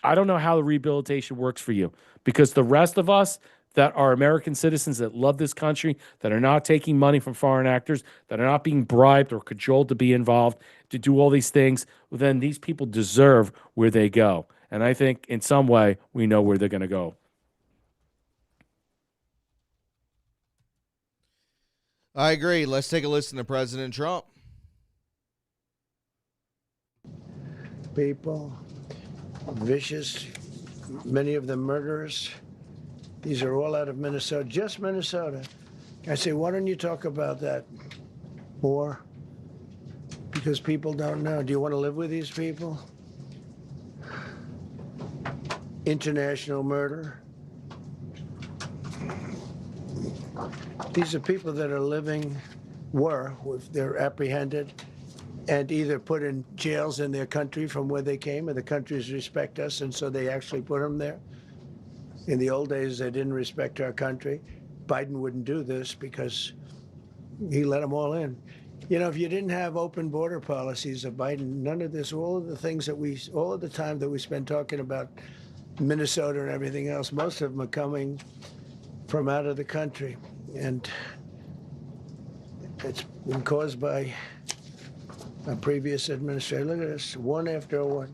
I don't know how the rehabilitation works for you, because the rest of us that are American citizens that love this country, that are not taking money from foreign actors, that are not being bribed or cajoled to be involved, to do all these things, well, then these people deserve where they go. And I think in some way we know where they're going to go. I agree. Let's take a listen to President Trump. People, vicious, many of them murderers. These are all out of Minnesota, just Minnesota. I say, why don't you talk about that more? Because people don't know. Do you want to live with these people? International murder. These are people that are living, they're apprehended and either put in jails in their country from where they came, or the countries respect us, and so they actually put them there. In the old days, they didn't respect our country. Biden wouldn't do this because he let them all in. You know, if you didn't have open border policies of Biden, none of this, all of the things that all of the time that we spend talking about Minnesota and everything else, most of them are coming from out of the country. And it's been caused by a previous administration. Look at this, one after one.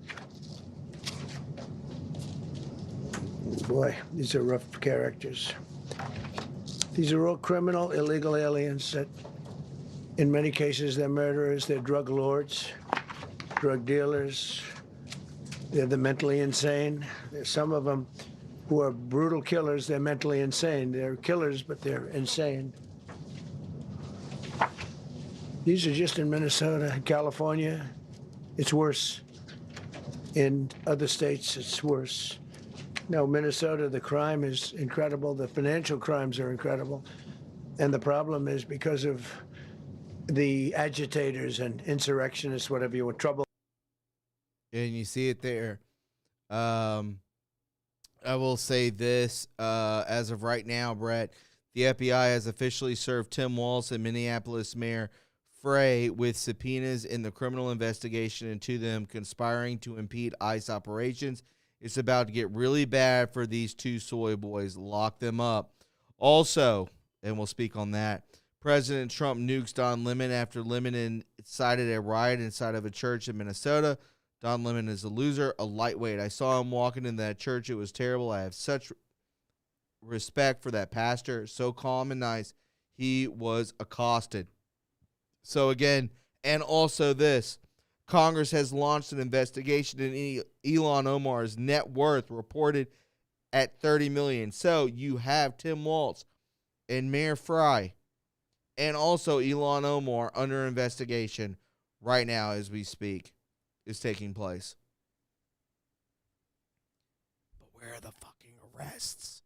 Boy, these are rough characters. These are all criminal, illegal aliens that, in many cases, they're murderers, they're drug lords, drug dealers. They're the mentally insane. There's some of them who are brutal killers. They're mentally insane. They're killers, but they're insane. These are just in Minnesota. In California, it's worse. In other states, it's worse. No, Minnesota, the crime is incredible. The financial crimes are incredible. And the problem is because of the agitators and insurrectionists, whatever you want, trouble. And you see it there. I will say this, as of right now, Brett, the FBI has officially served Tim Walz and Minneapolis Mayor Frey with subpoenas in the criminal investigation into them conspiring to impede ICE operations. It's about to get really bad for these two soy boys. Lock them up. Also, and we'll speak on that, President Trump nukes Don Lemon after Lemon incited a riot inside of a church in Minnesota. Don Lemon is a loser, a lightweight. I saw him walking in that church. It was terrible. I have such respect for that pastor. So calm and nice. He was accosted. So again, and also this, Congress has launched an investigation into Ilhan Omar's net worth, reported at $30 million. So you have Tim Walz and Mayor Frey and also Ilhan Omar under investigation right now as we speak is taking place. are the fucking arrests?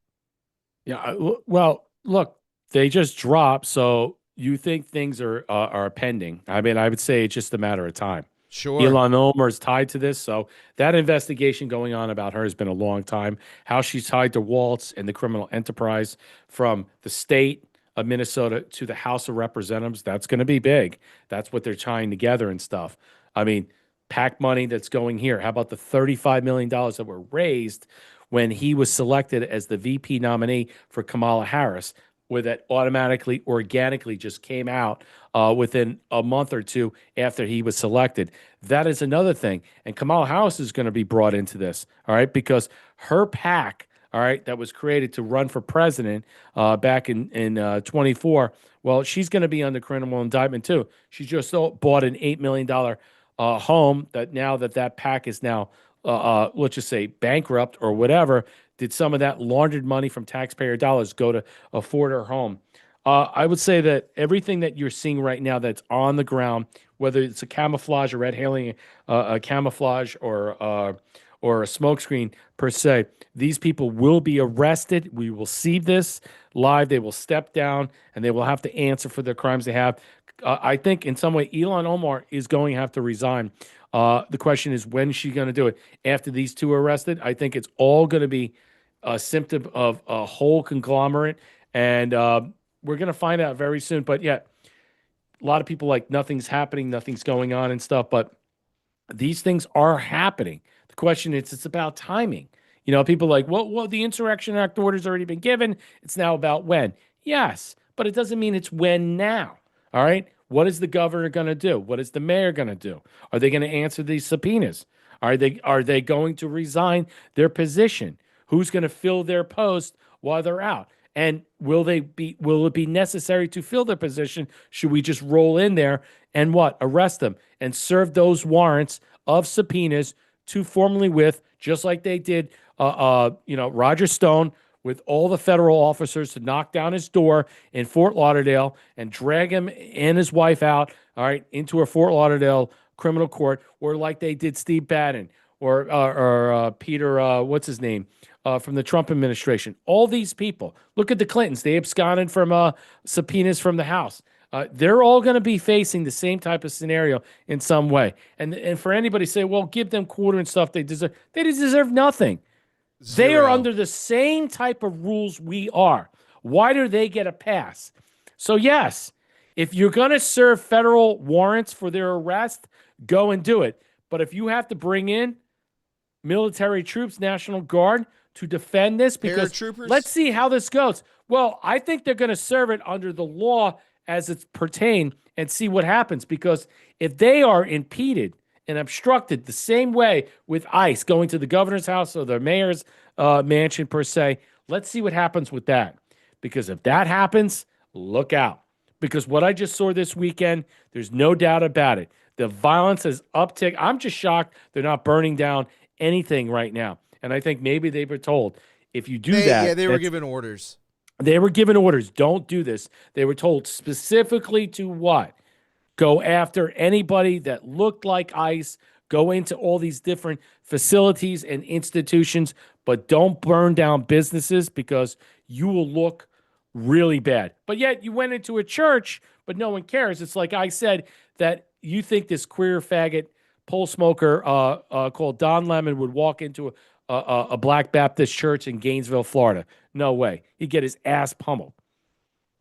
Yeah. Well, look, they just dropped. So you think things are pending? I mean, I would say it's just a matter of time. Sure. Elon Omar is tied to this, so that investigation going on about her has been a long time. How she's tied to Waltz and the criminal enterprise from the state of Minnesota to the House of Representatives, that's going to be big. That's what they're tying together and stuff. I mean, PAC money that's going here. How about the $35 million that were raised when he was selected as the VP nominee for Kamala Harris, where that automatically, organically just came out within a month or two after he was selected. That is another thing. And Kamala Harris is going to be brought into this, all right, because her PAC, all right, that was created to run for president back in 24, well, she's going to be under criminal indictment too. She just bought an $8 million home that now that PAC is now, let's just say, bankrupt or whatever, did some of that laundered money from taxpayer dollars go to afford her home? I would say that everything that you're seeing right now that's on the ground, whether it's a camouflage, a red hailing, a camouflage, or a smokescreen per se, these people will be arrested. We will see this live. They will step down and they will have to answer for the crimes they have. I think in some way, Elon Omar is going to have to resign. The question is, when is she going to do it? After these two are arrested, I think it's all going to be a symptom of a whole conglomerate, and we're going to find out very soon. But yeah, a lot of people like nothing's happening, nothing's going on and stuff, but these things are happening. The question is, it's about timing. You know, people are like, well, the Insurrection Act order's already been given. It's now about when. Yes, but it doesn't mean it's when now. All right? What is the governor going to do? What is the mayor going to do? Are they going to answer these subpoenas? Are they going to resign their position? Who's going to fill their post while they're out? And will it be necessary to fill their position? Should we just roll in there and arrest them and serve those warrants of subpoenas to formally with, just like they did, Roger Stone, with all the federal officers to knock down his door in Fort Lauderdale and drag him and his wife out, all right, into a Fort Lauderdale criminal court, or like they did Steve Bannon or Peter, what's his name, from the Trump administration. All these people. Look at the Clintons. They absconded from subpoenas from the House. They're all going to be facing the same type of scenario in some way. And for anybody to say, well, give them quarter and stuff they deserve nothing. Zero. They are under the same type of rules we are. Why do they get a pass? So yes, if you're going to serve federal warrants for their arrest, go and do it. But if you have to bring in military troops, National Guard, to defend this, because let's see how this goes. Well, I think they're going to serve it under the law as it's pertained and see what happens, because if they are impeded and obstructed the same way with ICE going to the governor's house or the mayor's mansion per se, let's see what happens with that. Because if that happens, look out. Because what I just saw this weekend, there's no doubt about it. The violence has uptick. I'm just shocked they're not burning down anything right now. And I think maybe they were told, if you do that. Yeah, they were given orders. They were given orders. Don't do this. They were told specifically to what? Go after anybody that looked like ICE. Go into all these different facilities and institutions, but don't burn down businesses, because you will look really bad. But yet you went into a church, but no one cares. It's like I said, that you think this queer faggot pole smoker called Don Lemon would walk into a Black Baptist church in Gainesville, Florida. No way. He'd get his ass pummeled.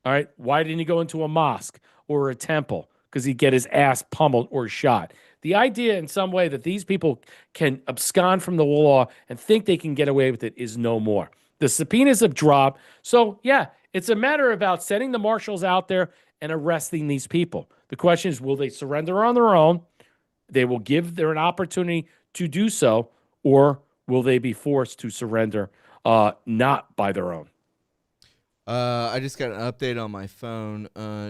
All right. Why didn't he go into a mosque or a temple? Because he'd get his ass pummeled or shot. The idea in some way that these people can abscond from the law and think they can get away with it is no more. The subpoenas have dropped. So, yeah, it's a matter about sending the marshals out there and arresting these people. The question is, will they surrender on their own? They will give them an opportunity to do so, or will they be forced to surrender not by their own? I just got an update on my phone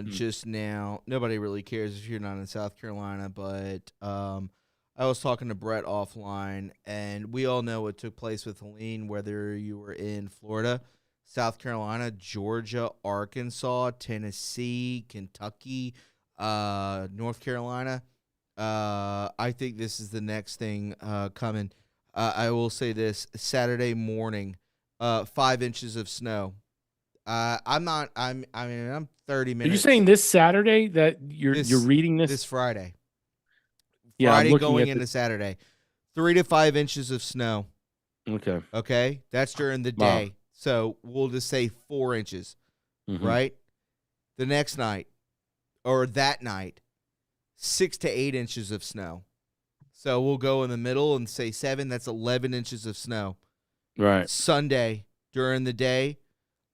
just now. Nobody really cares if you're not in South Carolina, but I was talking to Brett offline, and we all know what took place with Helene, whether you were in Florida, South Carolina, Georgia, Arkansas, Tennessee, Kentucky, North Carolina. I think this is the next thing coming. I will say this: Saturday morning, 5 inches of snow. I'm not. I mean, I'm 30 Are you minutes. saying this Saturday that you're reading this? This Friday? Yeah, I'm Friday looking going at into Saturday, 3 to 5 inches of snow. Okay. Okay, that's during the Wow. day. So we'll just say 4 inches, Mhm. right? The next night, or that night, 6 to 8 inches of snow. So we'll go in the middle and say 7. That's 11 inches of snow. Right. Sunday during the day,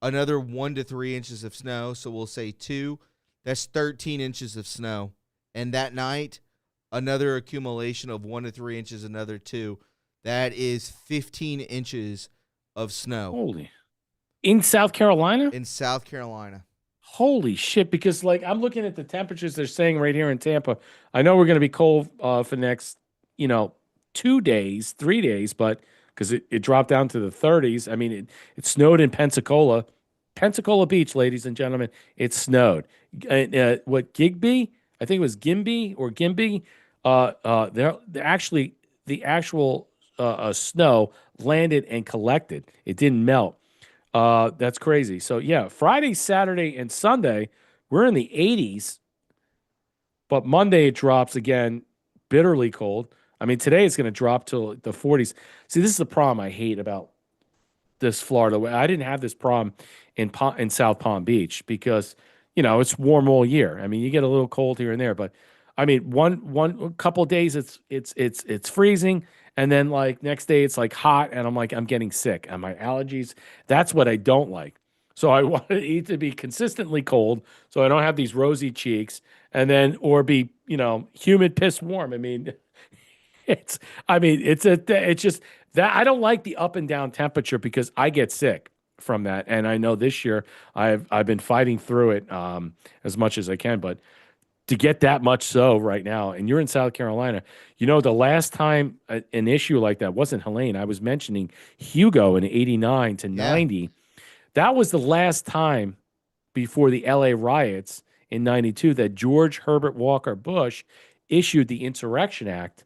another 1 to 3 inches of snow. So we'll say 2. That's 13 inches of snow. And that night, another accumulation of 1 to 3 inches, another 2. That is 15 inches of snow Holy. In South Carolina? in South Carolina. Holy shit! Because like I'm looking at the temperatures they're saying right here in Tampa. I know we're going to be cold for the next, 2 days, 3 days, but because it dropped down to the 30s. I mean, it snowed in Pensacola Beach, ladies and gentlemen. It snowed. What Gigby? I think it was Gimby or Gimby. They're actually the actual snow landed and collected. It didn't melt. That's crazy. So yeah, Friday, Saturday, and Sunday, we're in the 80s, but Monday it drops again, bitterly cold. I mean, today it's going to drop to the 40s. See, this is the problem I hate about this Florida. I didn't have this problem in South Palm Beach because it's warm all year. I mean, you get a little cold here and there, but I mean, one couple of days it's freezing, and then like next day it's like hot, and I'm getting sick, and my allergies. That's what I don't like. So I want it to be consistently cold, so I don't have these rosy cheeks, and then or be humid, piss warm. I mean, it's just that I don't like the up and down temperature because I get sick from that. And I know this year I've been fighting through it as much as I can, but to get that much so right now, and you're in South Carolina, the last time an issue like that wasn't Helene. I was mentioning Hugo in 89 to 90. That was the last time before the LA riots in 92 that George Herbert Walker Bush issued the Insurrection Act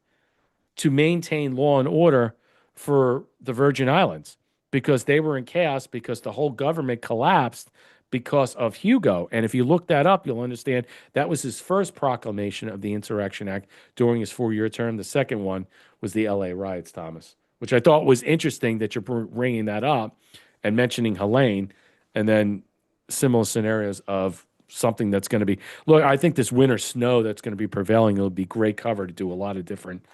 to maintain law and order for the Virgin Islands because they were in chaos because the whole government collapsed because of Hugo. And if you look that up, you'll understand that was his first proclamation of the Insurrection Act during his 4-year term. The second one was the LA riots, Thomas, which I thought was interesting that you're bringing that up and mentioning Helene and then similar scenarios of something that's going to be, look, I think this winter snow that's going to be prevailing, it'll be great cover to do a lot of different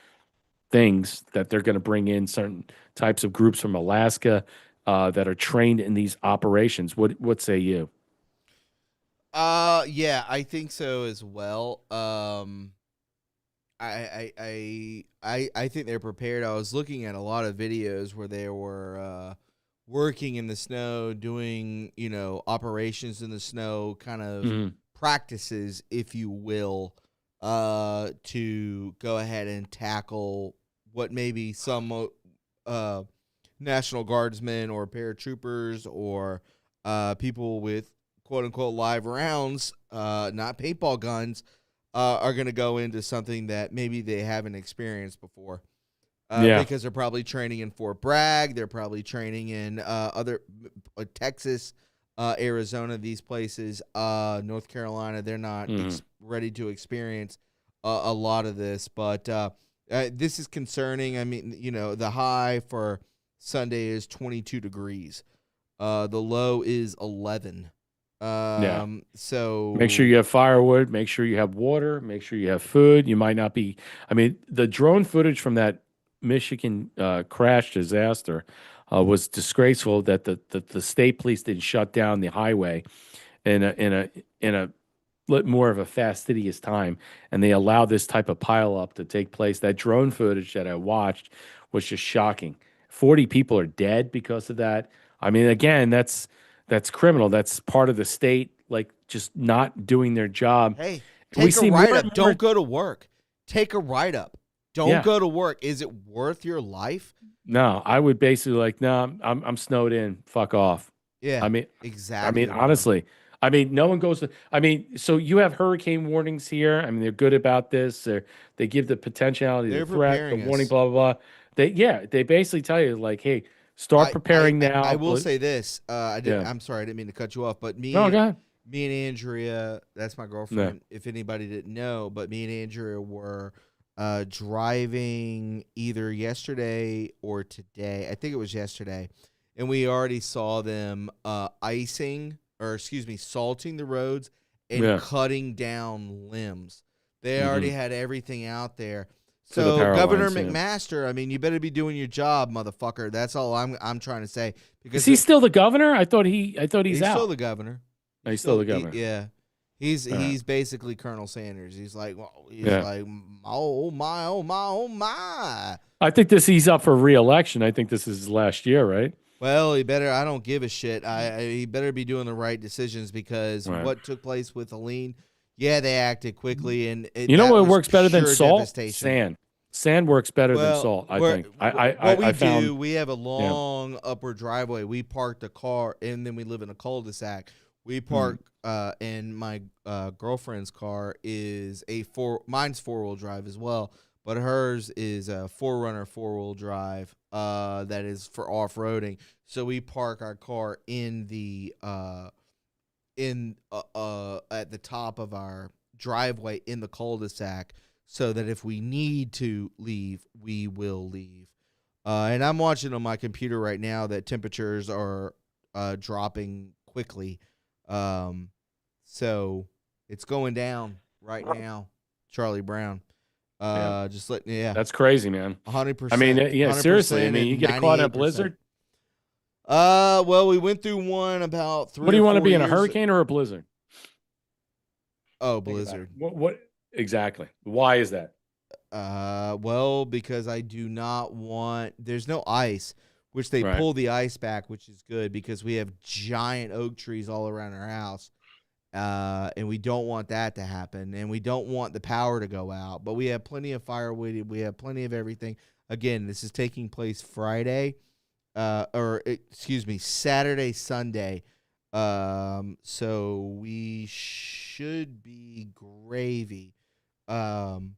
things that they're going to bring in certain types of groups from Alaska that are trained in these operations. What say you? Yeah, I think so as well. I think they're prepared. I was looking at a lot of videos where they were working in the snow, doing operations in the snow, kind of practices, if you will, to go ahead and tackle what maybe some National Guardsmen or paratroopers or people with quote-unquote live rounds, not paintball guns, are going to go into something that maybe they haven't experienced before. Because they're probably training in Fort Bragg. They're probably training in other Texas, Arizona, these places, North Carolina. They're not ready to experience a lot of this. But this is concerning. I mean, the high for Sunday is 22 degrees. The low is 11. So make sure you have firewood, make sure you have water, make sure you have food. You might not be, the drone footage from that Michigan crash disaster was disgraceful that the state police didn't shut down the highway in a more of a fastidious time, and they allowed this type of pileup to take place. That drone footage that I watched was just shocking. 40 people are dead because of that. I mean, again, that's criminal. That's part of the state, like, just not doing their job. Hey, take a write-up. Don't go to work. Take a write-up. Don't go to work. Is it worth your life? No, I would basically like, no, I'm snowed in. Fuck off. Yeah, exactly. Honestly, no one goes to, so you have hurricane warnings here. They're good about this. They give the potentiality, the threat, the warning, blah, blah, blah. They basically tell you like, hey, start preparing now. I will say this. Yeah. I'm sorry, I didn't mean to cut you off, but No, go ahead. me and Andrea, that's my girlfriend. If anybody didn't know, but me and Andrea were driving either yesterday or today. I think it was yesterday, and we already saw them salting the roads and cutting down limbs. They already had everything out there. So Governor McMaster, I mean, you better be doing your job, motherfucker. That's all I'm trying to say. Because is he still the governor? I thought he's out. Still the governor. He's still the governor. Yeah. He's basically Colonel Sanders. He's like, oh my. I think he's up for re-election. I think this is his last year, right? Well, he better. I don't give a shit. He better be doing the right decisions because what took place with Helene. Yeah, they acted quickly, and you know what works better than salt? Devastation. Sand works better than salt. I think. We have a long upward driveway. We park the car, and then we live in a cul-de-sac. We park, and my girlfriend's car is mine's 4-wheel drive as well, but hers is a 4Runner 4-wheel drive. That is for off-roading. So we park our car in the at the top of our driveway in the cul-de-sac, so that if we need to leave, we will leave. And I'm watching on my computer right now that temperatures are dropping quickly. So it's going down right now, Charlie Brown. Just that's crazy, man. 100%. I mean, seriously. I mean, you get caught in a blizzard. Well, we went through one about 3. What do you want to be in, a hurricane or a blizzard? Oh, blizzard. What exactly? Why is that? Well, because I do not want. There's no ice, which they pull the ice back, which is good because we have giant oak trees all around our house, and we don't want that to happen, and we don't want the power to go out. But we have plenty of firewood. We have plenty of everything. Again, this is taking place Saturday, Sunday. So we should be gravy. You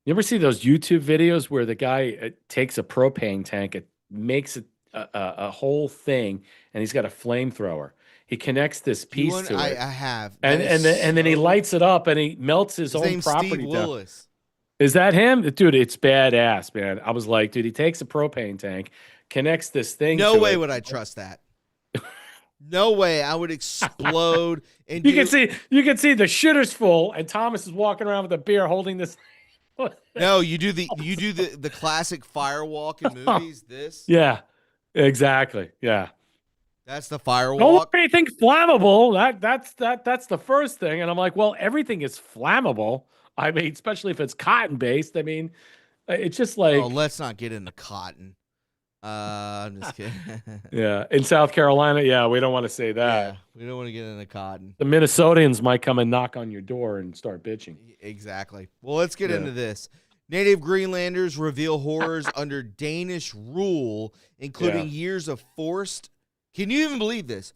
ever see those YouTube videos where the guy takes a propane tank, it makes a whole thing, and he's got a flamethrower. He connects this piece to it. I have, and then he lights it up and he melts his own property Steve down. Willis. Is that him, dude? It's badass, man. I was like, dude, he takes a propane tank, connects this thing. No way would I trust that. No way, I would explode. And you can see the shitter's full, and Thomas is walking around with a beer, holding this. No, you do the classic firewalk in movies. This. Yeah, exactly. Yeah, that's the firewalk. Don't want anything flammable. That's the first thing, and I'm like, well, everything is flammable. I mean, especially if it's cotton based. I mean, it's just like. Oh, let's not get into cotton. I'm just kidding. Yeah, in South Carolina, yeah, we don't want to say that. Yeah, we don't want to get into cotton. The Minnesotans might come and knock on your door and start bitching. Exactly. Well, let's get into this. Native Greenlanders reveal horrors under Danish rule, including years of forced. Can you even believe this?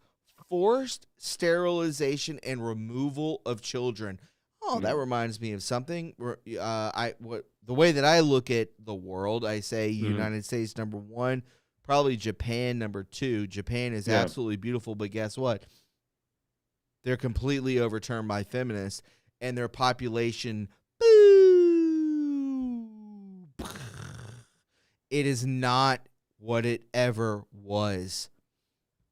Forced sterilization and removal of children. Oh, that reminds me of something. The way that I look at the world, I say United States number 1, probably Japan number 2. Japan is absolutely beautiful, but guess what? They're completely overturned by feminists, and their population, it is not what it ever was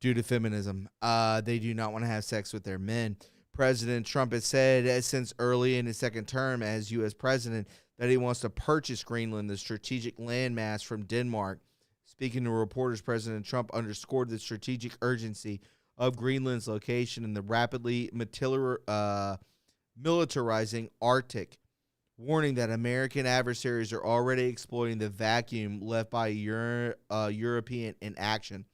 due to feminism. They do not want to have sex with their men. President Trump has said since early in his second term as U.S. president that he wants to purchase Greenland, the strategic landmass, from Denmark. Speaking to reporters, President Trump underscored the strategic urgency of Greenland's location in the rapidly militarizing Arctic, warning that American adversaries are already exploiting the vacuum left by European inaction.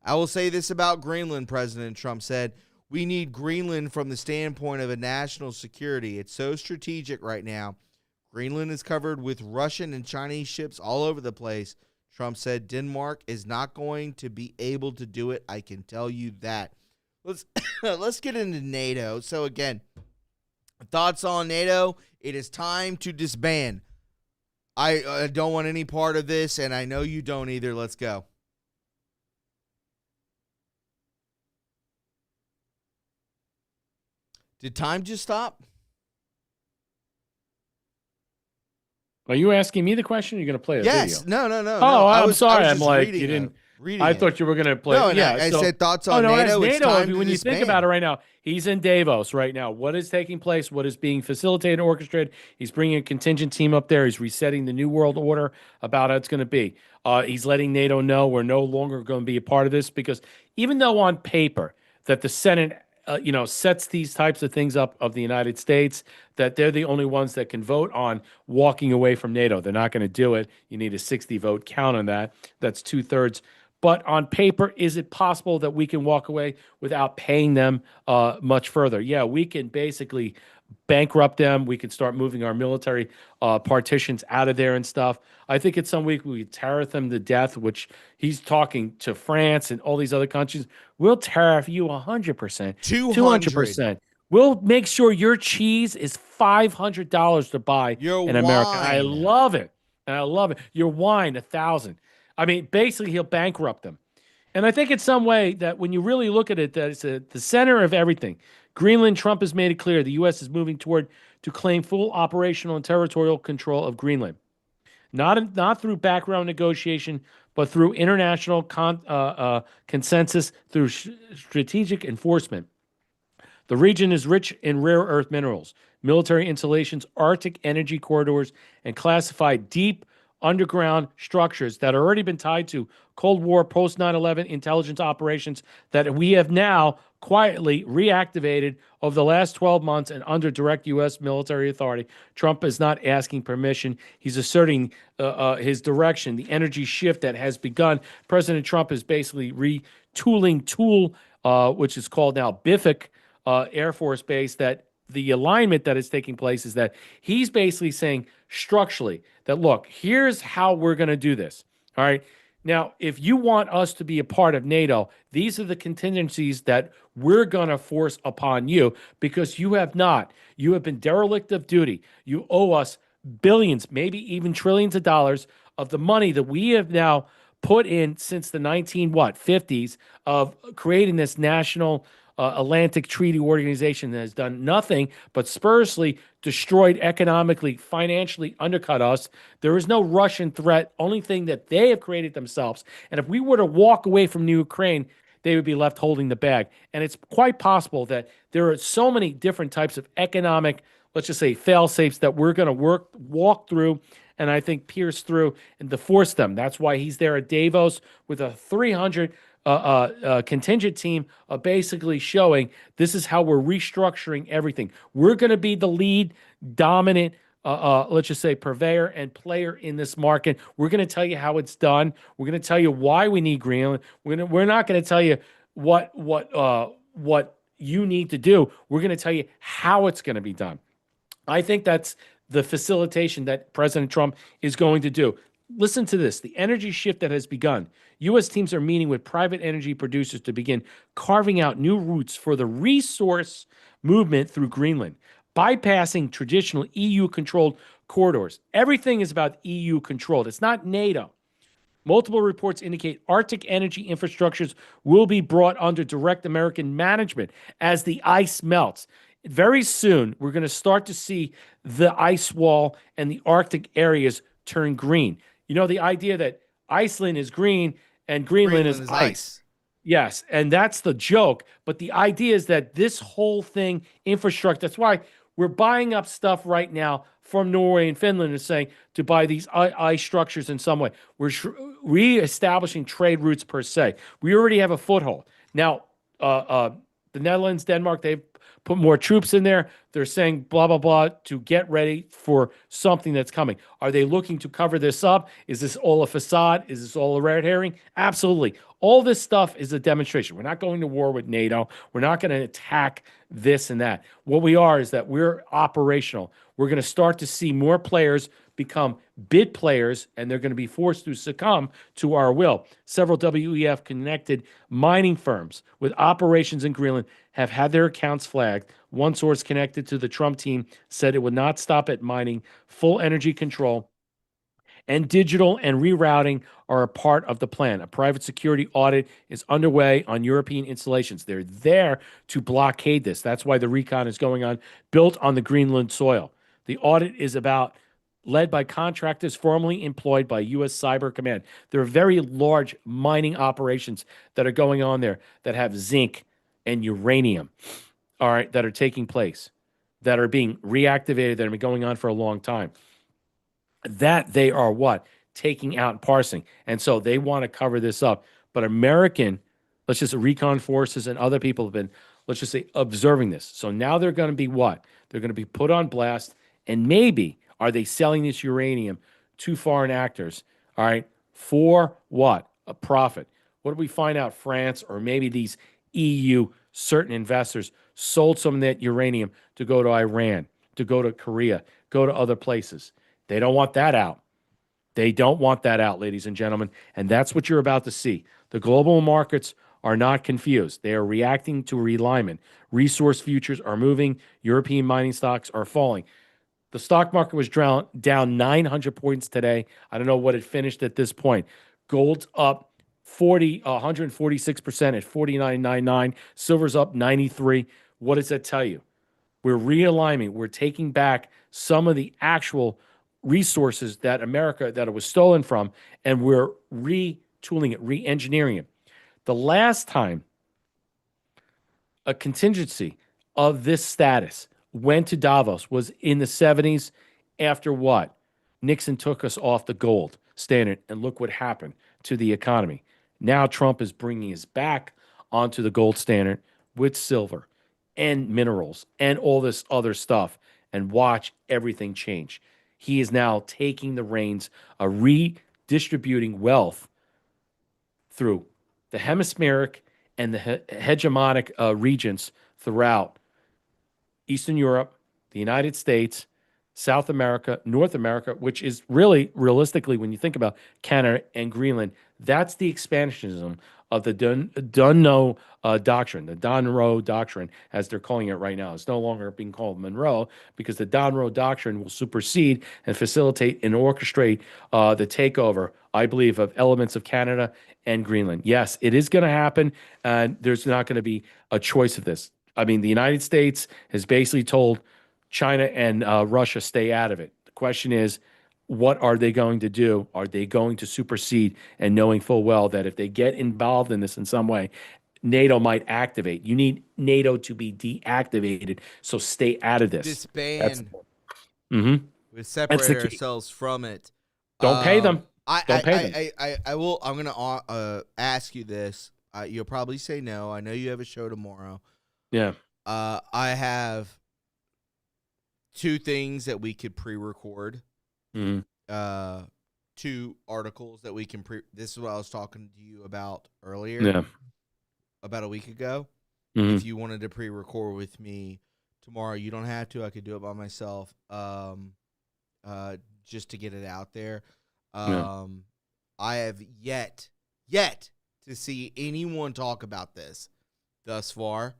I will say this about Greenland, President Trump said. We need Greenland from the standpoint of a national security. It's so strategic right now. Greenland is covered with Russian and Chinese ships all over the place. Trump said Denmark is not going to be able to do it. I can tell you that. Let's get into NATO. So again, thoughts on NATO? It is time to disband. I don't want any part of this, and I know you don't either. Let's go. Did time just stop? Are you asking me the question? Or are you going to play a Yes. video? No. Oh, I I'm was sorry. just I'm like, reading you didn't. reading I it. thought you were going to play. No, and yeah, I so, said thoughts on no, NATO. as It's NATO, time to when you think disband. about it right now, he's in Davos right now. What is taking place? What is being facilitated and orchestrated? He's bringing a contingent team up there. He's resetting the new world order about how it's going to be. He's letting NATO know we're no longer going to be a part of this, because even though on paper that the Senate sets these types of things up of the United States, that they're the only ones that can vote on walking away from NATO. They're not going to do it. You need a 60 vote count on that. That's 2/3. But on paper, is it possible that we can walk away without paying them much further? Yeah, we can basically bankrupt them. We can start moving our military partitions out of there and stuff. I think at some week we tariff them to death, which he's talking to France and all these other countries. We'll tariff you 100%, 200%. We'll make sure your cheese is $500 to buy Your in America. I wine. love it. And I love it. Your wine, 1,000. I mean, basically, he'll bankrupt them. And I think in some way that when you really look at it, that it's the center of everything. Greenland, Trump has made it clear the U.S. is moving toward to claim full operational and territorial control of Greenland. Not through background negotiation, but through international consensus, through strategic enforcement. The region is rich in rare earth minerals, military installations, Arctic energy corridors, and classified deep underground structures that have already been tied to Cold War post 9/11 intelligence operations that we have now quietly reactivated over the last 12 months and under direct U.S. military authority. Trump is not asking permission. He's asserting his direction, the energy shift that has begun. President Trump is basically retooling Tool, which is called now BIFIC Air Force Base, that the alignment that is taking place is that he's basically saying structurally that, look, here's how we're going to do this. All right. Now, if you want us to be a part of NATO, these are the contingencies that we're going to force upon you, because you have not. You have been derelict of duty. You owe us billions, maybe even trillions of dollars of the money that we have now put in since the 50s of creating this national Atlantic Treaty Organization that has done nothing but spuriously destroyed economically, financially undercut us. There is no Russian threat, only thing that they have created themselves. And if we were to walk away from Ukraine, they would be left holding the bag. And it's quite possible that there are so many different types of economic, let's just say, fail-safes that we're going to walk through, and I think pierce through and to force them. That's why he's there at Davos with a 300 contingent team basically showing this is how we're restructuring everything. We're going to be the lead dominant, let's just say, purveyor and player in this market. We're going to tell you how it's done. We're going to tell you why we need Greenland. We're not going to tell you what you need to do. We're going to tell you how it's going to be done. I think that's the facilitation that President Trump is going to do. Listen to this. The energy shift that has begun. U.S. teams are meeting with private energy producers to begin carving out new routes for the resource movement through Greenland, bypassing traditional EU-controlled corridors. Everything is about EU-controlled. It's not NATO. Multiple reports indicate Arctic energy infrastructures will be brought under direct American management as the ice melts. Very soon, we're going to start to see the ice wall and the Arctic areas turn green. You know, the idea that Iceland is green and Greenland is ice. Yes, and that's the joke. But the idea is that this whole thing, infrastructure, that's why we're buying up stuff right now from Norway and Finland and saying to buy these ice structures in some way. We're reestablishing trade routes per se. We already have a foothold. Now, the Netherlands, Denmark, they've put more troops in there. They're saying blah, blah, blah to get ready for something that's coming. Are they looking to cover this up? Is this all a facade? Is this all a red herring? Absolutely. All this stuff is a demonstration. We're not going to war with NATO. We're not going to attack this and that. What we are is that we're operational. We're going to start to see more players become bid players, and they're going to be forced to succumb to our will. Several WEF connected mining firms with operations in Greenland have had their accounts flagged. One source connected to the Trump team said it would not stop at mining. Full energy control and digital and rerouting are a part of the plan. A private security audit is underway on European installations. They're there to blockade this. That's why the recon is going on, built on the Greenland soil. The audit is led by contractors formerly employed by U.S. Cyber Command. There are very large mining operations that are going on there that have zinc and uranium, all right, that are taking place, that are being reactivated, that have been going on for a long time. That they are what? Taking out and parsing. And so they want to cover this up. But American, let's just say recon forces and other people have been, let's just say, observing this. So now they're going to be what? They're going to be put on blast. And maybe are they selling this uranium to foreign actors, all right, for what? A profit. What do we find out? France or maybe these EU, certain investors sold some of that uranium to go to Iran, to go to Korea, go to other places. They don't want that out. They don't want that out, ladies and gentlemen. And that's what you're about to see. The global markets are not confused. They are reacting to realignment. Resource futures are moving. European mining stocks are falling. The stock market was down 900 points today. I don't know what it finished at this point. Gold's up 146% at 49.99. Silver's up 93. What does that tell you? We're realigning. We're taking back some of the actual resources that it was stolen from, and we're retooling it, re-engineering it. The last time a contingency of this status went to Davos was in the 70s after what? Nixon took us off the gold standard, and look what happened to the economy. Now Trump is bringing us back onto the gold standard with silver and minerals and all this other stuff, and watch everything change. He is now taking the reins of redistributing wealth through the hemispheric and the hegemonic regions throughout Eastern Europe, the United States, South America, North America, which is really, realistically, when you think about Canada and Greenland, that's the expansionism of the Dunno doctrine, the Donroe doctrine, as they're calling it right now. It's no longer being called Monroe because the Donroe doctrine will supersede and facilitate and orchestrate the takeover, I believe, of elements of Canada and Greenland. Yes, it is going to happen, and there's not going to be a choice of this. I mean, the United States has basically told China and Russia, stay out of it. The question is, what are they going to do? Are they going to supersede, and knowing full well that if they get involved in this in some way, NATO might activate. You need NATO to be deactivated, so stay out of this. Disband. We separate ourselves from it. Don't pay them. Don't pay them. I will. I'm going to ask you this. You'll probably say no. I know you have a show tomorrow. Yeah. I have two things that we could pre-record. Mm-hmm. 2 articles that we can this is what I was talking to you about earlier. Yeah. About a week ago. Mm-hmm. If you wanted to pre-record with me tomorrow, you don't have to. I could do it by myself. Just to get it out there. I have yet to see anyone talk about this thus far.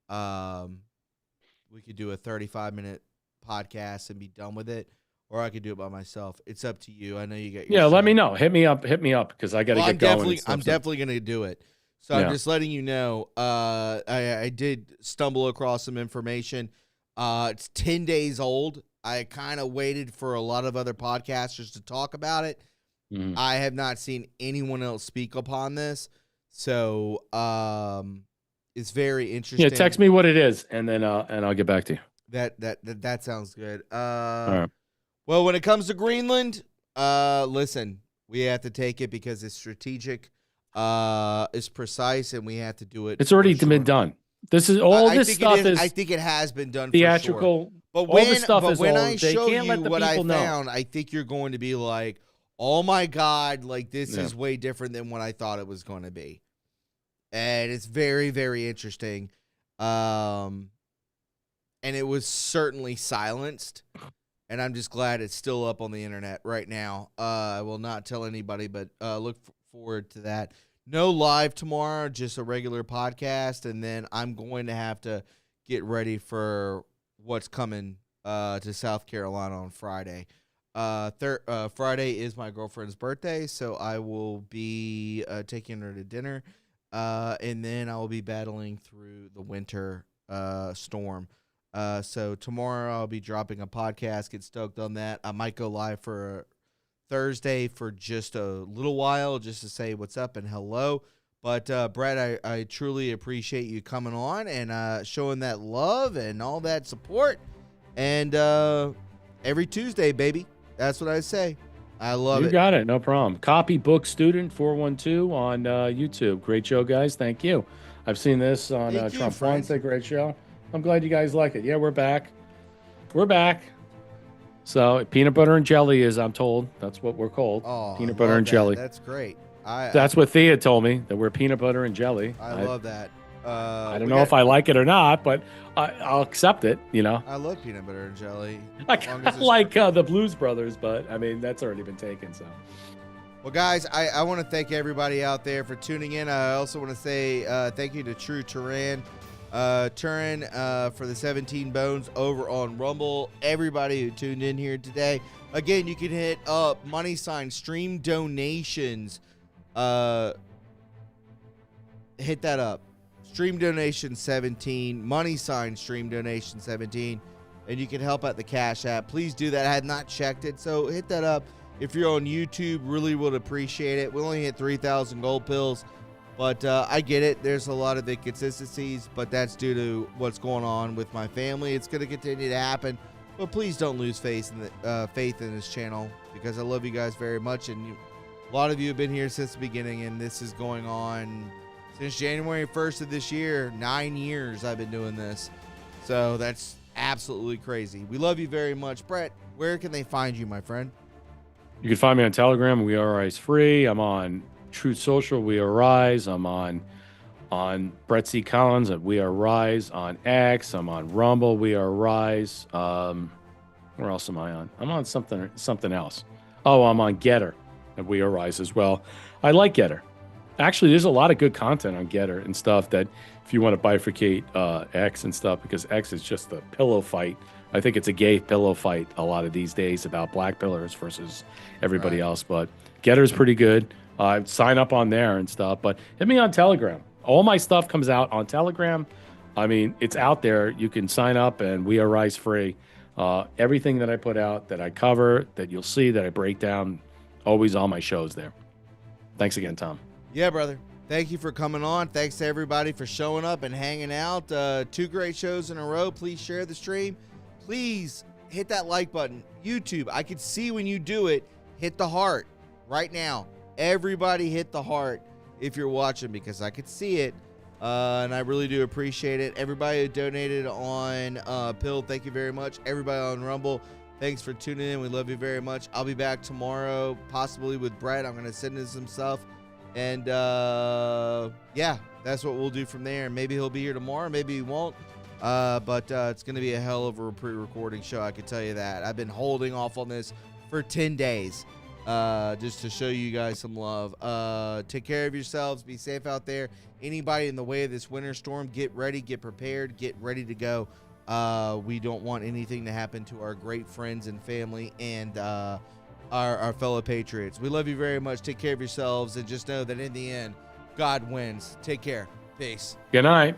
We could do a 35-minute podcast and be done with it, or I could do it by myself. It's up to you. I know you got your show. Let me know. Hit me up because I got to get going. I'm definitely going to do it. So I'm just letting you know. I did stumble across some information. It's 10 days old. I kind of waited for a lot of other podcasters to talk about it. Mm-hmm. I have not seen anyone else speak upon this. So it's very interesting. Yeah, text me what it is, and then I'll get back to you. That sounds good. All right. Well, when it comes to Greenland, listen, we have to take it because it's strategic, it's precise, and we have to do it. It's already been done. This is all this stuff is. I think it has been done. Theatrical. For sure. But when, all this stuff is when all, I show can't you let the what I people know. found, I think you're going to be like, "Oh my God! Like this is way different than what I thought it was going to be," and it's very, very interesting. And it was certainly silenced, and I'm just glad it's still up on the internet right now. I will not tell anybody, but look forward to that. No live tomorrow, just a regular podcast, and then I'm going to have to get ready for what's coming to South Carolina on Friday. Friday is my girlfriend's birthday, so I will be taking her to dinner, and then I will be battling through the winter storm. So tomorrow I'll be dropping a podcast. Get stoked on that. I might go live for Thursday for just a little while, just to say what's up and hello. But Brett, I truly appreciate you coming on and showing that love and all that support. And every Tuesday, baby. That's what I say. I love it. You got it. No problem. Copybook Student 412 on YouTube. Great show, guys. Thank you. I've seen this on Thank you, Trump friend. Wednesday. Great show. I'm glad you guys like it. Yeah, we're back. We're back. So peanut butter and jelly is, I'm told, that's what we're called. Oh, Peanut I butter love and that. jelly. That's great. That's what Thea told me, that we're peanut butter and jelly. I love that. I don't know if I like it or not, but I'll accept it, you know. I love peanut butter and jelly. I as long kind as of it's- like the Blues Brothers, but I mean, that's already been taken, so. Well, guys, I want to thank everybody out there for tuning in. I also want to say thank you to TRUreporting for the 17 bones over on Rumble. Everybody who tuned in here today. Again, you can hit up # stream donations. Hit that up. Stream donation 17, # stream donation 17, and you can help out the Cash App. Please do that. I had not checked it, so hit that up. If you're on YouTube, really would appreciate it. We only hit 3,000 gold pills, but I get it. There's a lot of inconsistencies, but that's due to what's going on with my family. It's going to continue to happen, but please don't lose faith in this channel, because I love you guys very much, and a lot of you have been here since the beginning, and this is going on since January 1st of this year. 9 years I've been doing this. So that's absolutely crazy. We love you very much. Brett, where can they find you, my friend? You can find me on Telegram. We are Rise Free. I'm on Truth Social. We are Rise. I'm on Brett C. Collins at We Are Rise. On X. I'm on Rumble. We Are Rise. Where else am I on? I'm on something else. Oh, I'm on Getter at We Are Rise as well. I like Getter. Actually, there's a lot of good content on Getter and stuff that if you want to bifurcate X and stuff, because X is just a pillow fight. I think it's a gay pillow fight a lot of these days about black pillars versus everybody else. But Getter's pretty good. Sign up on there and stuff. But hit me on Telegram. All my stuff comes out on Telegram. I mean, it's out there. You can sign up and We Are Rise Free. Everything that I put out, that I cover, that you'll see, that I break down, always on my shows there. Thanks again, Tom. Yeah, brother. Thank you for coming on. Thanks to everybody for showing up and hanging out. 2 great shows in a row. Please share the stream. Please hit that like button. YouTube, I can see when you do it. Hit the heart right now. Everybody hit the heart if you're watching, because I could see it. And I really do appreciate it. Everybody who donated on Pill, thank you very much. Everybody on Rumble, thanks for tuning in. We love you very much. I'll be back tomorrow, possibly with Brett. I'm going to send him some stuff. And, yeah, that's what we'll do from there. Maybe he'll be here tomorrow. Maybe he won't. But it's going to be a hell of a pre-recording show, I can tell you that. I've been holding off on this for 10 days just to show you guys some love. Take care of yourselves. Be safe out there. Anybody in the way of this winter storm, get ready, get prepared, get ready to go. We don't want anything to happen to our great friends and family and our fellow patriots. We love you very much. Take care of yourselves, and just know that in the end, God wins. Take care. Peace. Good night.